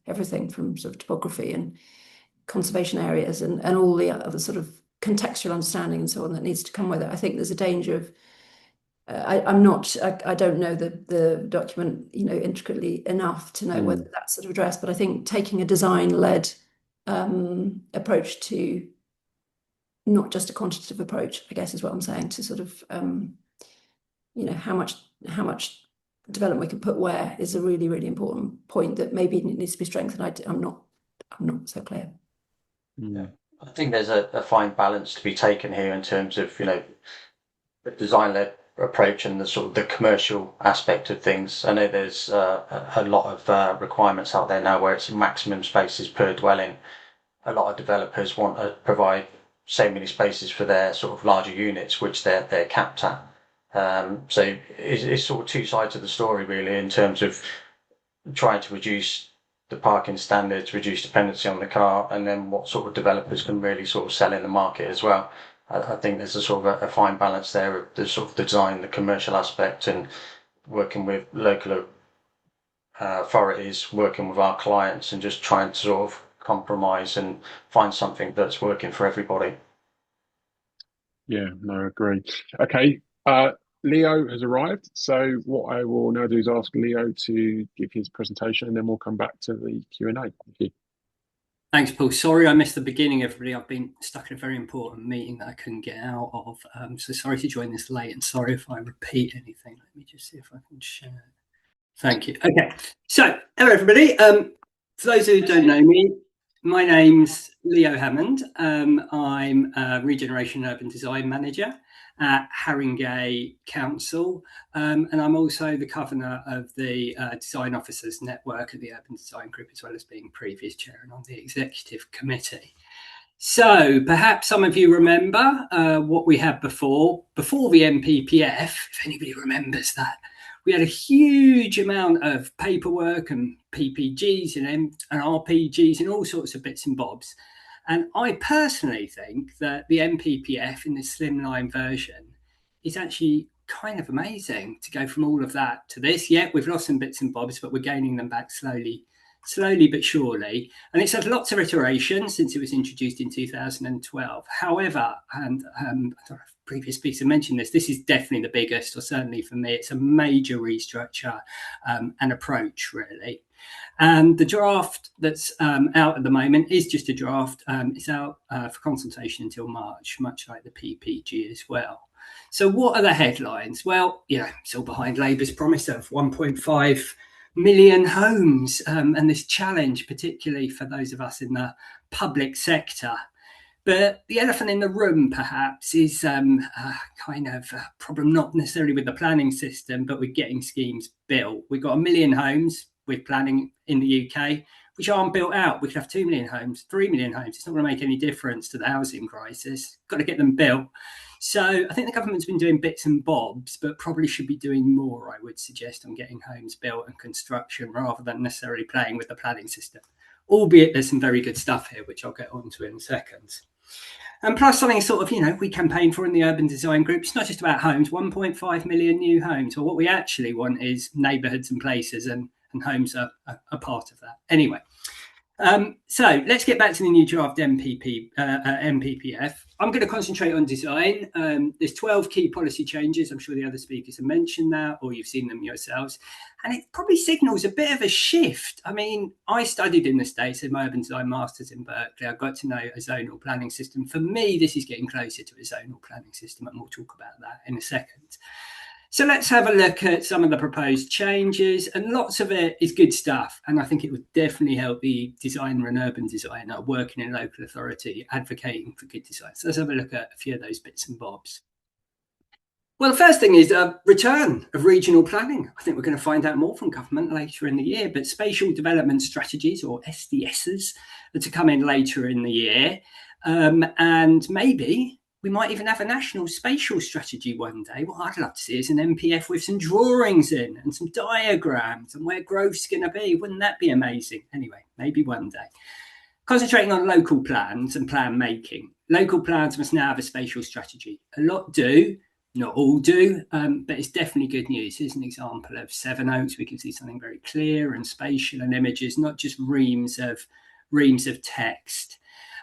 everything from sort of topography and conservation areas and all the other sort of contextual understanding and so on that needs to come with it. I think there's a danger of I don't know the document intricately enough to know whether that's sort of addressed, but I think taking a design-led approach to, not just a quantitative approach, I guess is what I'm saying, to sort of how much development we can put where is a really, really important point that maybe needs to be strengthened. I'm not so clear. Yeah, I think there's a fine balance to be taken here in terms of the design-led approach and the sort of the commercial aspect of things. I know there's a lot of requirements out there now where it's maximum spaces per dwelling. A lot of developers want to provide so many spaces for their sort of larger units, which they're capped at. So it's sort of 2 sides of the story really, in terms of trying to reduce the parking standards, reduce dependency on the car, and then what sort of developers can really sort of sell in the market as well. I think there's a sort of a fine balance there of the sort of design, the commercial aspect, and working with local authorities, working with our clients, and just trying to sort of compromise and find something that's working for everybody. Yeah, no, I agree. Okay, Leo has arrived, so what I will now do is ask Leo to give his presentation, and then we'll come back to the Q&A. Thank you. Thanks, Paul. Sorry I missed the beginning, everybody. I've been stuck in a very important meeting that I couldn't get out of. So sorry to join this late, and sorry if I repeat anything. Let me just see if I can share. Thank you. Okay, so hello everybody. For those who don't know me, my name's Leo Hammond. I'm a Regeneration Urban Design Manager at Haringey Council, and I'm also the Convenor of the Design Officers Network of the Urban Design Group, as well as being previous chair and on the Executive Committee. So perhaps some of you remember what we had before the NPPF, if anybody remembers that. We had a huge amount of paperwork and PPGs and RPGs and all sorts of bits and bobs. And I personally think that the NPPF in the slimline version is actually kind of amazing to go from all of that to this. Yeah, we've lost some bits and bobs, but we're gaining them back slowly but surely. And it's had lots of iterations since it was introduced in 2012. However, and previous piece I mentioned this is definitely the biggest, or certainly for me, it's a major restructure and approach, really. And the draft that's out at the moment is just a draft. It's out for consultation until March, much like the PPG as well. So what are the headlines? Well, it's all behind Labour's promise of 1.5 million homes and this challenge, particularly for those of us in the public sector. But the elephant in the room, perhaps, is kind of a problem, not necessarily with the planning system, but with getting schemes built. We've got 1 million homes with planning in the UK, which aren't built out. We could have 2 million homes, 3 million homes. It's not going to make any difference to the housing crisis. Got to get them built. So I think the government's been doing bits and bobs, but probably should be doing more, I would suggest, on getting homes built and construction, rather than necessarily playing with the planning system. Albeit there's some very good stuff here, which I'll get onto in a second. And plus something sort of, we campaign for in the Urban Design Group. It's not just about homes, 1.5 million new homes. Well, what we actually want is neighbourhoods and places, and homes are part of that. Anyway, so let's get back to the new draft NPPF. I'm going to concentrate on design. There's 12 key policy changes. I'm sure the other speakers have mentioned that, or you've seen them yourselves. And it probably signals a bit of a shift. I mean, I studied in the States, in my urban design masters in Berkeley. I got to know a zonal planning system. For me, this is getting closer to a zonal planning system, and we'll talk about that in a second. So let's have a look at some of the proposed changes, and lots of it is good stuff. And I think it would definitely help the designer and urban designer working in local authority, advocating for good design. So let's have a look at a few of those bits and bobs. Well, the first thing is a return of regional planning. I think we're going to find out more from government later in the year, but spatial development strategies, or SDSs, are to come in later in the year. And maybe we might even have a national spatial strategy one day. What I'd love to see is an NPF with some drawings in and some diagrams and where growth's going to be. Wouldn't that be amazing? Anyway, maybe one day. Concentrating on local plans and plan making. Local plans must now have a spatial strategy. A lot do, not all do, but it's definitely good news. Here's an example of Sevenoaks. We can see something very clear and spatial and images, not just reams of text.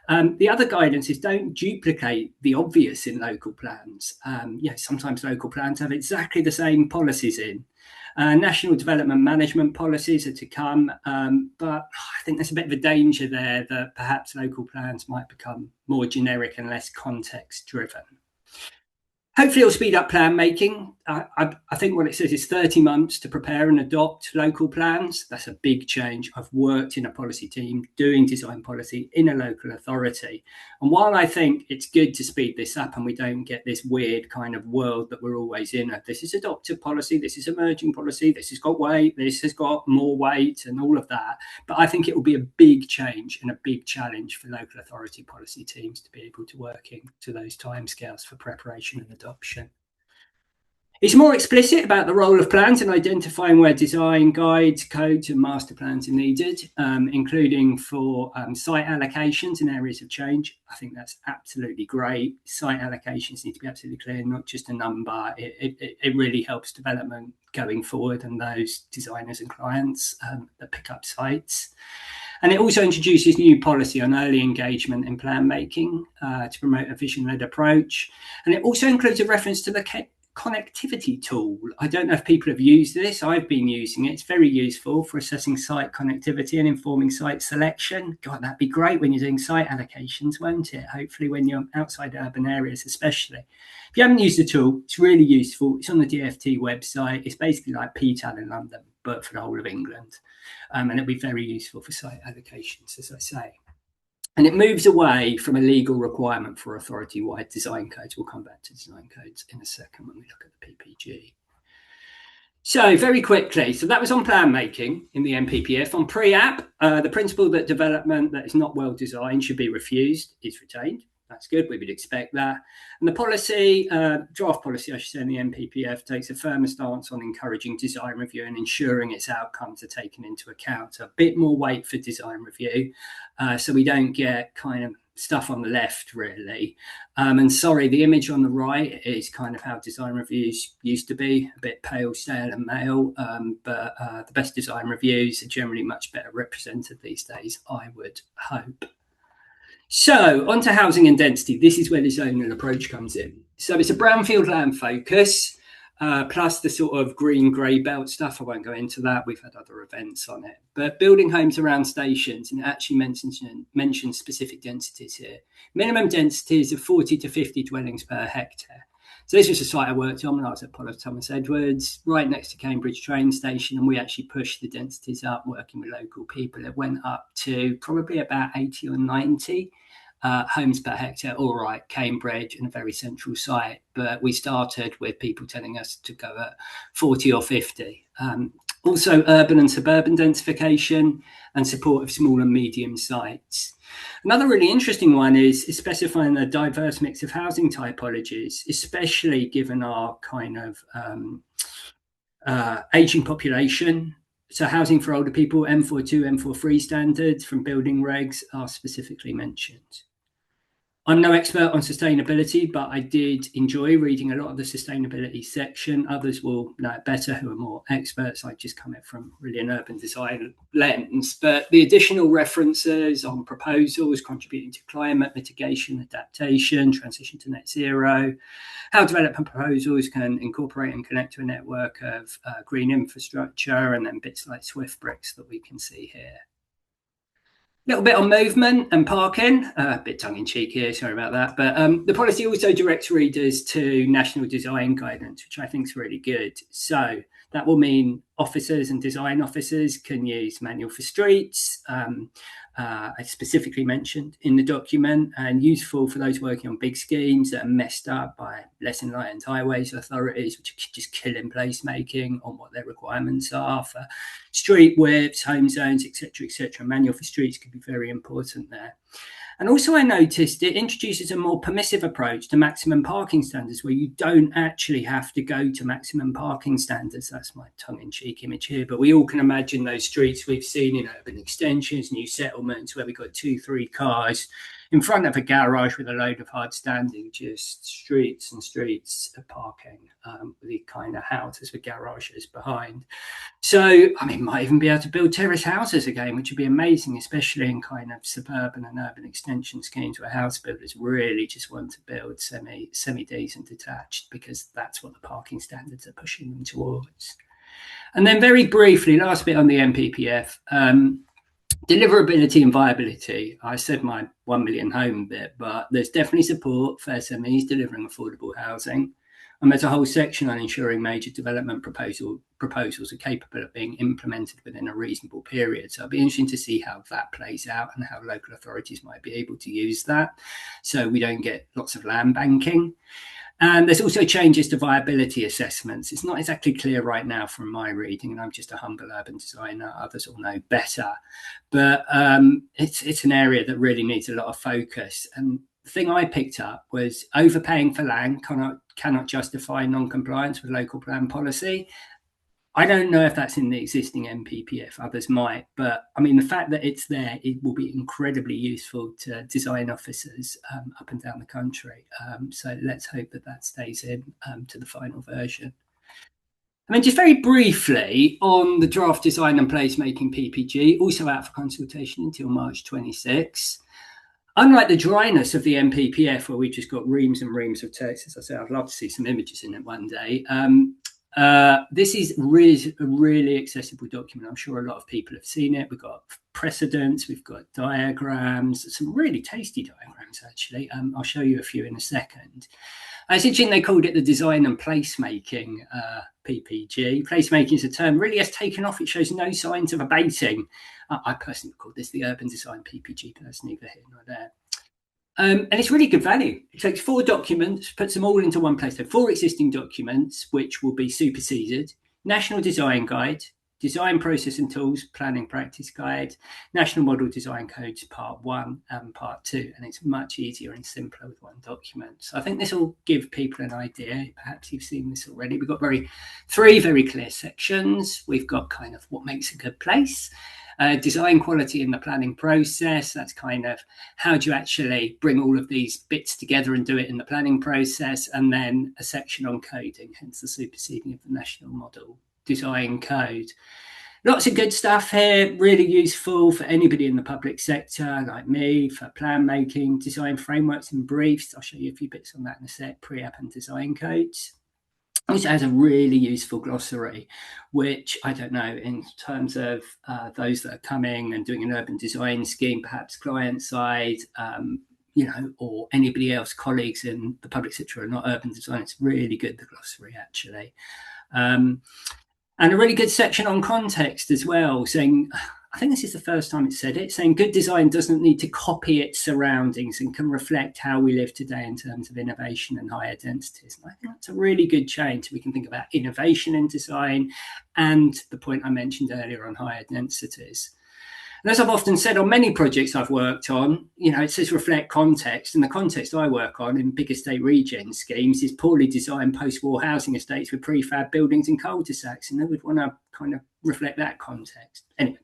The other guidance is don't duplicate the obvious in local plans. Sometimes local plans have exactly the same policies in. National development management policies are to come, but I think there's a bit of a danger there that perhaps local plans might become more generic and less context driven. Hopefully it'll speed up plan making. I think what it says is 30 months to prepare and adopt local plans. That's a big change. I've worked in a policy team doing design policy in a local authority. And while I think it's good to speed this up and we don't get this weird kind of world that we're always in, this is adopted policy, this is emerging policy, this has got weight, this has got more weight and all of that. But I think it will be a big change and a big challenge for local authority policy teams to be able to work to those timescales for preparation and adoption. It's more explicit about the role of plans in identifying where design guides, codes and master plans are needed, including for site allocations in areas of change. I think that's absolutely great. Site allocations need to be absolutely clear, not just a number. It really helps development going forward and those designers and clients that pick up sites. And it also introduces new policy on early engagement in plan making to promote a vision-led approach. And it also includes a reference to the connectivity tool. I don't know if people have used this. I've been using it. It's very useful for assessing site connectivity and informing site selection. God, that'd be great when you're doing site allocations, won't it? Hopefully when you're outside urban areas especially. If you haven't used the tool, it's really useful. It's on the DFT website. It's basically like PTAL in London, but for the whole of England. And it'll be very useful for site allocations, as I say. And it moves away from a legal requirement for authority-wide design codes. We'll come back to design codes in a second when we look at the PPG. So very quickly, so that was on plan making in the NPPF. On pre-app, the principle that development that is not well designed should be refused is retained. That's good, we would expect that. And the policy, draft policy, I should say, in the NPPF takes a firmer stance on encouraging design review and ensuring its outcomes are taken into account. So a bit more weight for design review, so we don't get kind of stuff on the left, really. And sorry, the image on the right is kind of how design reviews used to be, a bit pale, stale and male, but the best design reviews are generally much better represented these days, I would hope. So onto housing and density. This is where the zonal approach comes in. So it's a brownfield land focus, plus the sort of green grey belt stuff. I won't go into that. We've had other events on it. But building homes around stations, and it actually mentions specific densities here. Minimum densities of 40 to 50 dwellings per hectare. So this was a site I worked on when I was at Pollard Thomas Edwards, right next to Cambridge train station, and we actually pushed the densities up, working with local people. It went up to probably about 80 or 90 homes per hectare. All right, Cambridge and a very central site, but we started with people telling us to go at 40 or 50. Also urban and suburban densification and support of small and medium sites. Another really interesting one is specifying a diverse mix of housing typologies, especially given our kind of aging population. So housing for older people, M42, M43 standards from building regs are specifically mentioned. I'm no expert on sustainability, but I did enjoy reading a lot of the sustainability section. Others will know it better who are more experts. I just come at from really an urban design lens. But the additional references on proposals contributing to climate mitigation, adaptation, transition to net zero, how development proposals can incorporate and connect to a network of green infrastructure, and then bits like Swift bricks that we can see here. Little bit on movement and parking, a bit tongue-in-cheek here, sorry about that. But the policy also directs readers to national design guidance, which I think is really good. So that will mean officers and design officers can use manual for streets, I specifically mentioned in the document, and useful for those working on big schemes that are messed up by less enlightened highways authorities, which are just killing placemaking on what their requirements are for street widths, home zones, etc., etc. Manual for streets could be very important there. And also I noticed it introduces a more permissive approach to maximum parking standards, where you don't actually have to go to maximum parking standards. That's my tongue-in-cheek image here, but we all can imagine those streets we've seen in urban extensions, new settlements, where we've got 2-3 cars in front of a garage with a load of hard standing, just streets and streets of parking, with the kind of houses with garages behind. So, I mean, might even be able to build terrace houses again, which would be amazing, especially in kind of suburban and urban extension schemes where house builders really just want to build semi-decent detached, because that's what the parking standards are pushing them towards. And then very briefly, last bit on the NPPF, deliverability and viability. I said my 1 million home bit, but there's definitely support for SMEs delivering affordable housing. And there's a whole section on ensuring major development proposals are capable of being implemented within a reasonable period. So it'll be interesting to see how that plays out and how local authorities might be able to use that, so we don't get lots of land banking. And there's also changes to viability assessments. It's not exactly clear right now from my reading, and I'm just a humble urban designer. Others will know better. But it's an area that really needs a lot of focus. And the thing I picked up was overpaying for land cannot justify non-compliance with local plan policy. I don't know if that's in the existing NPPF, others might, but I mean, the fact that it's there, it will be incredibly useful to design officers up and down the country. So let's hope that that stays in to the final version. I mean, just very briefly on the draft design and placemaking PPG, also out for consultation until March 26. Unlike the dryness of the NPPF, where we just got reams and reams of text, as I say, I'd love to see some images in it one day. This is a really accessible document. I'm sure a lot of people have seen it. We've got precedents, we've got diagrams, some really tasty diagrams, actually. I'll show you a few in a second. It's interesting they called it the design and placemaking PPG. Placemaking is a term really has taken off. It shows no signs of abating. I personally call this the urban design PPG person, neither here nor there. And it's really good value. It takes 4 documents, puts them all into one place. So 4 existing documents, which will be superseded. National Design Guide, Design Process and Tools, Planning Practice Guide, National Model Design Codes, Part 1 and Part 2. And it's much easier and simpler with one document. So I think this will give people an idea. Perhaps you've seen this already. We've got 3 very clear sections. We've got kind of what makes a good place. Design quality in the planning process. That's kind of how do you actually bring all of these bits together and do it in the planning process. And then a section on coding, hence the superseding of the National Model Design Code. Lots of good stuff here, really useful for anybody in the public sector like me, for plan making, design frameworks and briefs. I'll show you a few bits on that in a sec, pre-app and design codes. Also has a really useful glossary, which I don't know in terms of those that are coming and doing an urban design scheme, perhaps client side, or anybody else, colleagues in the public sector are not urban design. It's really good, the glossary actually. And a really good section on context as well, saying, I think this is the first time it said it, saying good design doesn't need to copy its surroundings and can reflect how we live today in terms of innovation and higher densities. And I think that's a really good change. We can think about innovation in design and the point I mentioned earlier on higher densities. And as I've often said on many projects I've worked on, it says reflect context. And the context I work on in big estate regen schemes is poorly designed post-war housing estates with prefab buildings and cul-de-sacs. And they would want to kind of reflect that context. Anyway.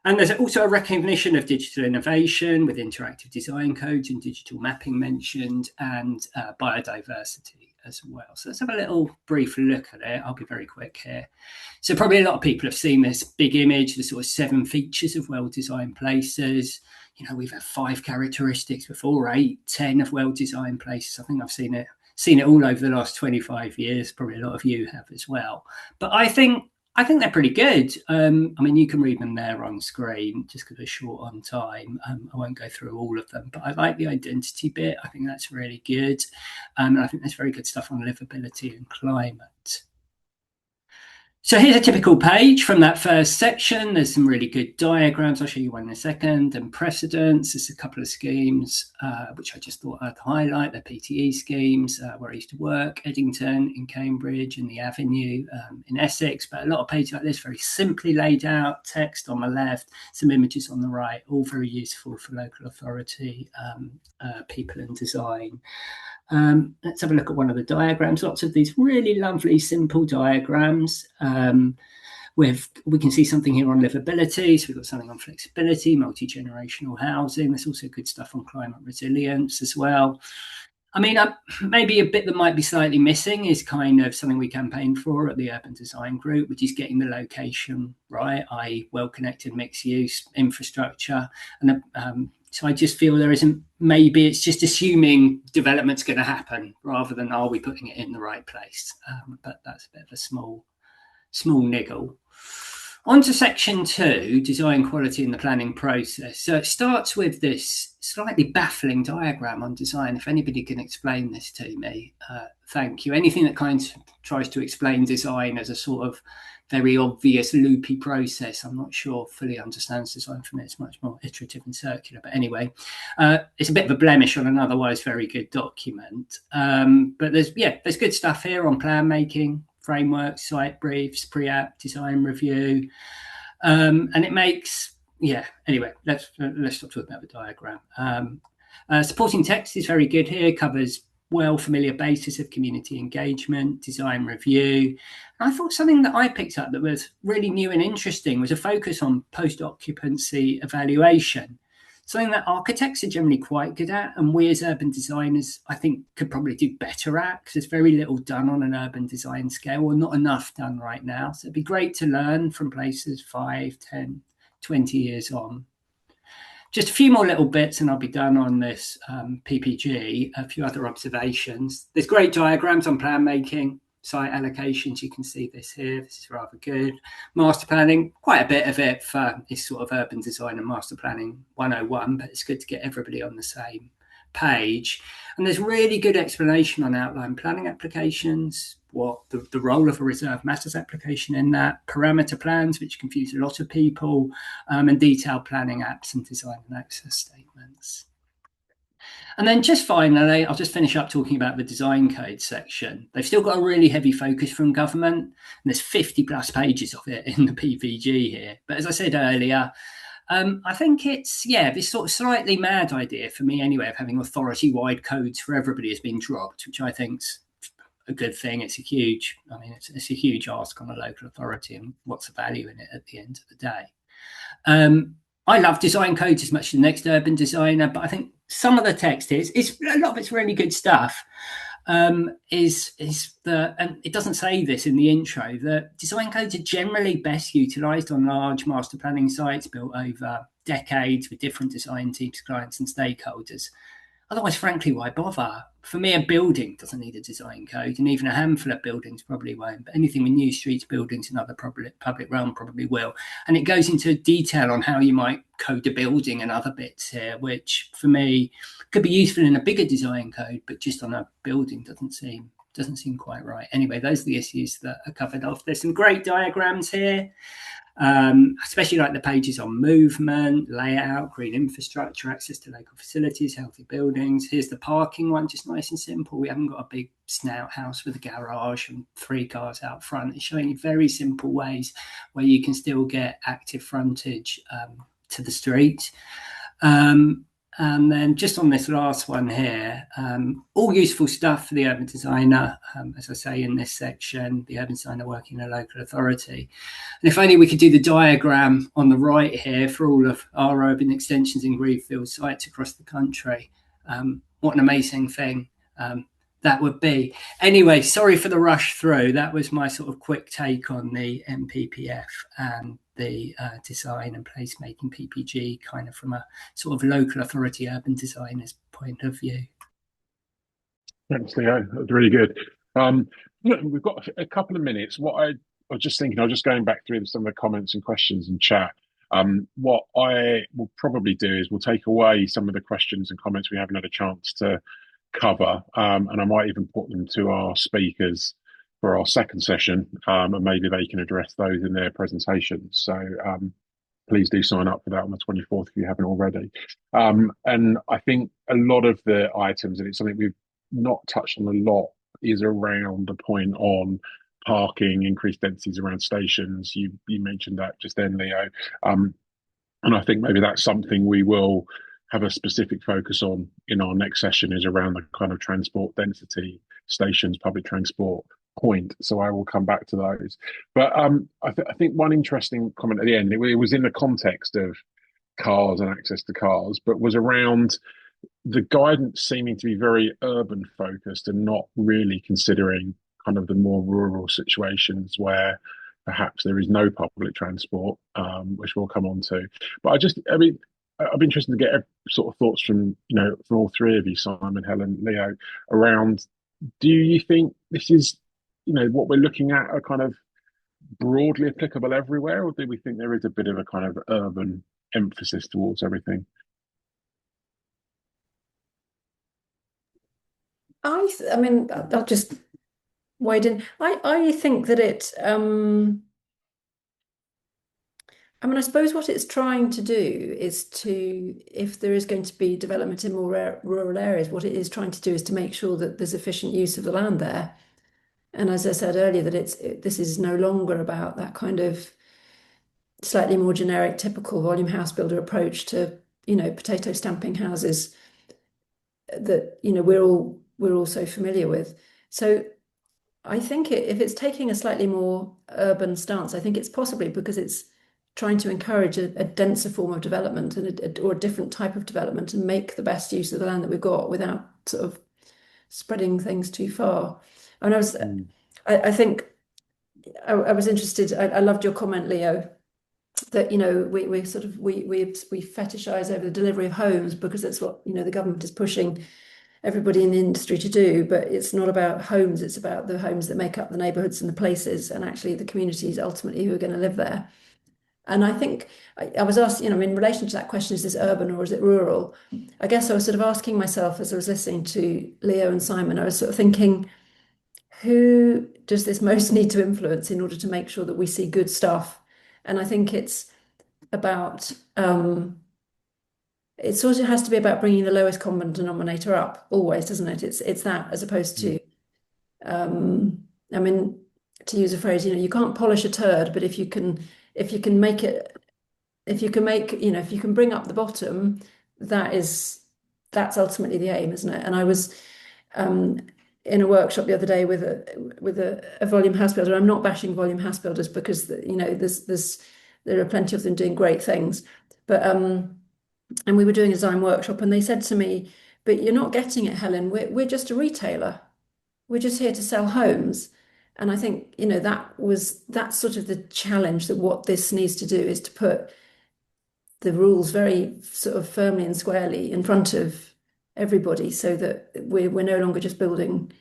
And there's also a recognition of digital innovation with interactive design codes and digital mapping mentioned, and biodiversity as well. So let's have a little brief look at it. I'll be very quick here. So probably a lot of people have seen this big image, the sort of 7 features of well-designed places. We've had 5 characteristics before, 8, 10 of well-designed places. I think I've seen it all over the last 25 years. Probably a lot of you have as well. But I think they're pretty good. You can read them there on screen just because we're short on time. I won't go through all of them, but I like the identity bit. I think that's really good. And I think there's very good stuff on livability and climate. So here's a typical page from that first section. There's some really good diagrams. I'll show you one in a second. And precedents. There's a couple of schemes, which I just thought I'd highlight. The PTE schemes, where I used to work, Eddington in Cambridge and the Avenue in Essex. But a lot of pages like this, very simply laid out, text on the left, some images on the right, all very useful for local authority, people in design. Let's have a look at one of the diagrams. Lots of these really lovely, simple diagrams. We can see something here on livability. So we've got something on flexibility, multi-generational housing. There's also good stuff on climate resilience as well. Maybe a bit that might be slightly missing is kind of something we campaign for at the Urban Design Group, which is getting the location right, i.e. well-connected mixed-use infrastructure. And so I just feel maybe it's just assuming development's going to happen rather than are we putting it in the right place. But that's a bit of a small niggle. On to section 2, design quality in the planning process. So it starts with this slightly baffling diagram on design. If anybody can explain this to me, thank you. Anything that kind of tries to explain design as a sort of very obvious loopy process, I'm not sure fully understands design from it. It's much more iterative and circular. But anyway, it's a bit of a blemish on an otherwise very good document. But there's good stuff here on plan making, frameworks, site briefs, pre-app, design review. And it makes, anyway, let's stop talking about the diagram. Supporting text is very good here, covers familiar basis of community engagement, design review. And I thought something that I picked up that was really new and interesting was a focus on post-occupancy evaluation, something that architects are generally quite good at, and we as urban designers, I think, could probably do better at, because there's very little done on an urban design scale, or not enough done right now. So it'd be great to learn from places 5, 10, 20 years on. Just a few more little bits and I'll be done on this PPG, a few other observations. There's great diagrams on plan making, site allocations. You can see this here. This is rather good. Master planning, quite a bit of it for this sort of urban design and master planning 101, but it's good to get everybody on the same page. And there's really good explanation on outline planning applications, what the role of a reserve matters application in that, parameter plans, which confuse a lot of people, and detailed planning apps and design and access statements. And then just finally, I'll just finish up talking about the design code section. They've still got a really heavy focus from government, and there's 50 plus pages of it in the PPG here. But as I said earlier, I think it's, this sort of slightly mad idea, for me anyway, of having authority-wide codes for everybody has been dropped, which I think's a good thing. It's a huge ask on a local authority, and what's the value in it at the end of the day. I love design codes as much as the next urban designer, but I think some of the text is a lot of it's really good stuff. And it doesn't say this in the intro, that design codes are generally best utilised on large master planning sites built over decades with different design teams, clients and stakeholders. Otherwise, frankly, why bother? For me, a building doesn't need a design code, and even a handful of buildings probably won't, but anything with new streets, buildings and other public realm probably will. And it goes into detail on how you might code a building and other bits here, which for me could be useful in a bigger design code, but just on a building doesn't seem quite right. Anyway, those are the issues that are covered off. There's some great diagrams here. Especially like the pages on movement, layout, green infrastructure, access to local facilities, healthy buildings. Here's the parking one, just nice and simple. We haven't got a big snout house with a garage and 3 cars out front. It's showing you very simple ways where you can still get active frontage to the street. And then just on this last one here, all useful stuff for the urban designer, as I say in this section, the urban designer working in a local authority. And if only we could do the diagram on the right here for all of our urban extensions in greenfield sites across the country. What an amazing thing that would be. Anyway, sorry for the rush through. That was my sort of quick take on the NPPF and the design and placemaking PPG, kind of from a sort of local authority urban designer's point of view. Thanks, Leo. That was really good. Look, we've got a couple of minutes. What I was just thinking, I was just going back through some of the comments and questions in chat. What I will probably do is we'll take away some of the questions and comments we haven't had a chance to cover, and I might even put them to our speakers for our second session, and maybe they can address those in their presentations. So please do sign up for that on the 24th if you haven't already. And I think a lot of the items, and it's something we've not touched on a lot, is around the point on parking, increased densities around stations. You mentioned that just then, Leo. And I think maybe that's something we will have a specific focus on in our next session, is around the kind of transport density, stations, public transport point. So I will come back to those. But I think one interesting comment at the end, it was in the context of cars and access to cars, but was around the guidance seeming to be very urban focused and not really considering kind of the more rural situations where perhaps there is no public transport, which we'll come on to. But I'd be interested to get sort of thoughts from all three of you, Simon, Helen, Leo, around, do you think this is, what we're looking at are kind of broadly applicable everywhere, or do we think there is a bit of a kind of urban emphasis towards everything? I'll just wade in. I think that it. I suppose what it's trying to do is to, if there is going to be development in more rural areas, what it is trying to do is to make sure that there's efficient use of the land there. And as I said earlier, that this is no longer about that kind of slightly more generic, typical volume house builder approach to, potato stamping houses that, we're all so familiar with. So I think if it's taking a slightly more urban stance, I think it's possibly because it's trying to encourage a denser form of development or a different type of development, and make the best use of the land that we've got without sort of spreading things too far. And I think I was interested. I loved your comment, Leo, that we fetishize over the delivery of homes because that's what the government is pushing everybody in the industry to do. But it's not about homes; it's about the homes that make up the neighbourhoods and the places, and actually the communities ultimately who are going to live there. And I think I was asked, in relation to that question, is this urban or is it rural? I guess I was sort of asking myself as I was listening to Leo and Simon, I was sort of thinking, who does this most need to influence in order to make sure that we see good stuff? And I think it's about, it sort of has to be about bringing the lowest common denominator up always, doesn't it? It's that, as opposed to, I mean, to use a phrase, you can't polish a turd, but if you can make it, if you can bring up the bottom, that's ultimately the aim, isn't it? And I was in a workshop the other day with a volume house builder. I'm not bashing volume house builders, because there are plenty of them doing great things, but and we were doing a design workshop, and they said to me, "But you're not getting it, Helen. We're just a retailer. We're just here to sell homes." And I think that's sort of the challenge, that what this needs to do is to put the rules very sort of firmly and squarely in front of everybody, so that we're no longer just building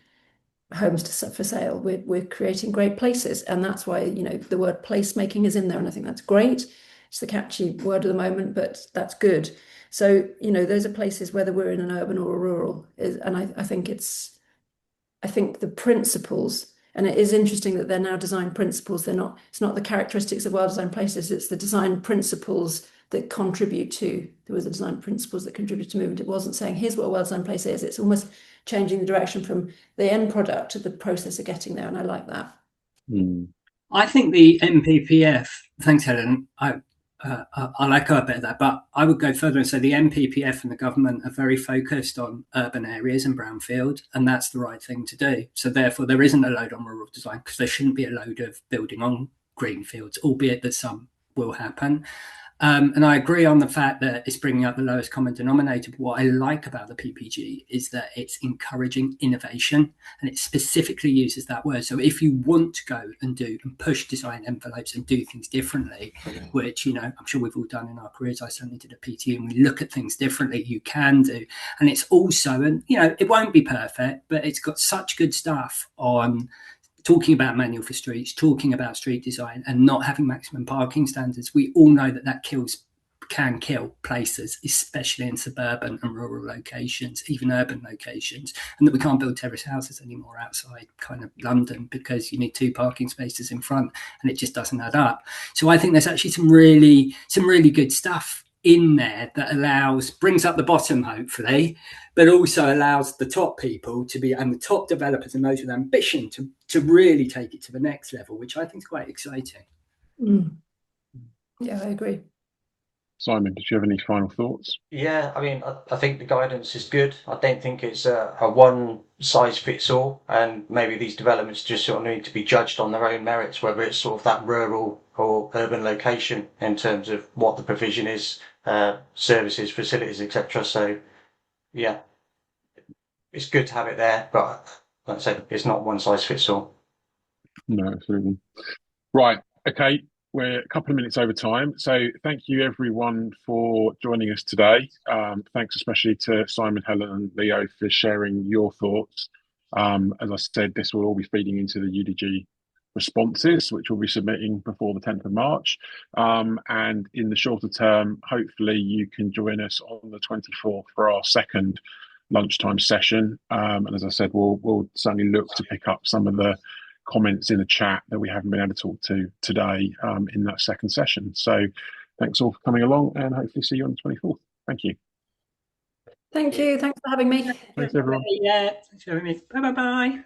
homes for sale. We're creating great places, and that's why the word placemaking is in there, and I think that's great. It's the catchy word of the moment, but that's good. So those are places, whether we're in an urban or a rural, and I think the principles. And it is interesting that they're now design principles. It's not the characteristics of well-designed places, it's the design principles that contribute to, there was the design principles that contribute to movement. It wasn't saying, here's what a well-designed place is. It's almost changing the direction from the end product to the process of getting there. And I like that. I think the NPPF, thanks, Helen, I'll echo a bit of that, but I would go further and say the NPPF and the government are very focused on urban areas and brownfield, and that's the right thing to do. So therefore, there isn't a load on rural design, because there shouldn't be a load of building on greenfields, albeit that some will happen. And I agree on the fact that it's bringing up the lowest common denominator. But what I like about the PPG is that it's encouraging innovation, and it specifically uses that word. So if you want to go and do and push design envelopes and do things differently, which, I'm sure we've all done in our careers, I certainly did a PT, and we look at things differently, you can do. And it's also, and it won't be perfect, but it's got such good stuff on talking about manual for streets, talking about street design, and not having maximum parking standards. We all know that can kill places, especially in suburban and rural locations, even urban locations, and that we can't build terrace houses anymore outside kind of London, because you need 2 parking spaces in front, and it just doesn't add up. So I think there's actually some really good stuff in there that brings up the bottom, hopefully, but also allows the top people and the top developers and those with ambition to really take it to the next level, which I think is quite exciting. Yeah, I agree. Simon, did you have any final thoughts? Yeah, I mean, I think the guidance is good. I don't think it's a one size fits all, and maybe these developments just sort of need to be judged on their own merits, whether it's sort of that rural or urban location in terms of what the provision is, services, facilities, etc. So, yeah, it's good to have it there, but like I said, it's not one size fits all. No, absolutely. Right. Okay. We're a couple of minutes over time. So thank you everyone for joining us today. Thanks especially to Simon, Helen and Leo for sharing your thoughts. As I said, this will all be feeding into the UDG responses, which we'll be submitting before the 10th of March. And in the shorter term, hopefully you can join us on the 24th for our second lunchtime session. And as I said, we'll certainly look to pick up some of the comments in the chat that we haven't been able to talk to today in that second session. So thanks all for coming along, and hopefully see you on the 24th. Thank you. Thank you. Thanks for having me. Thanks everyone. Yeah, thanks for having me. Bye.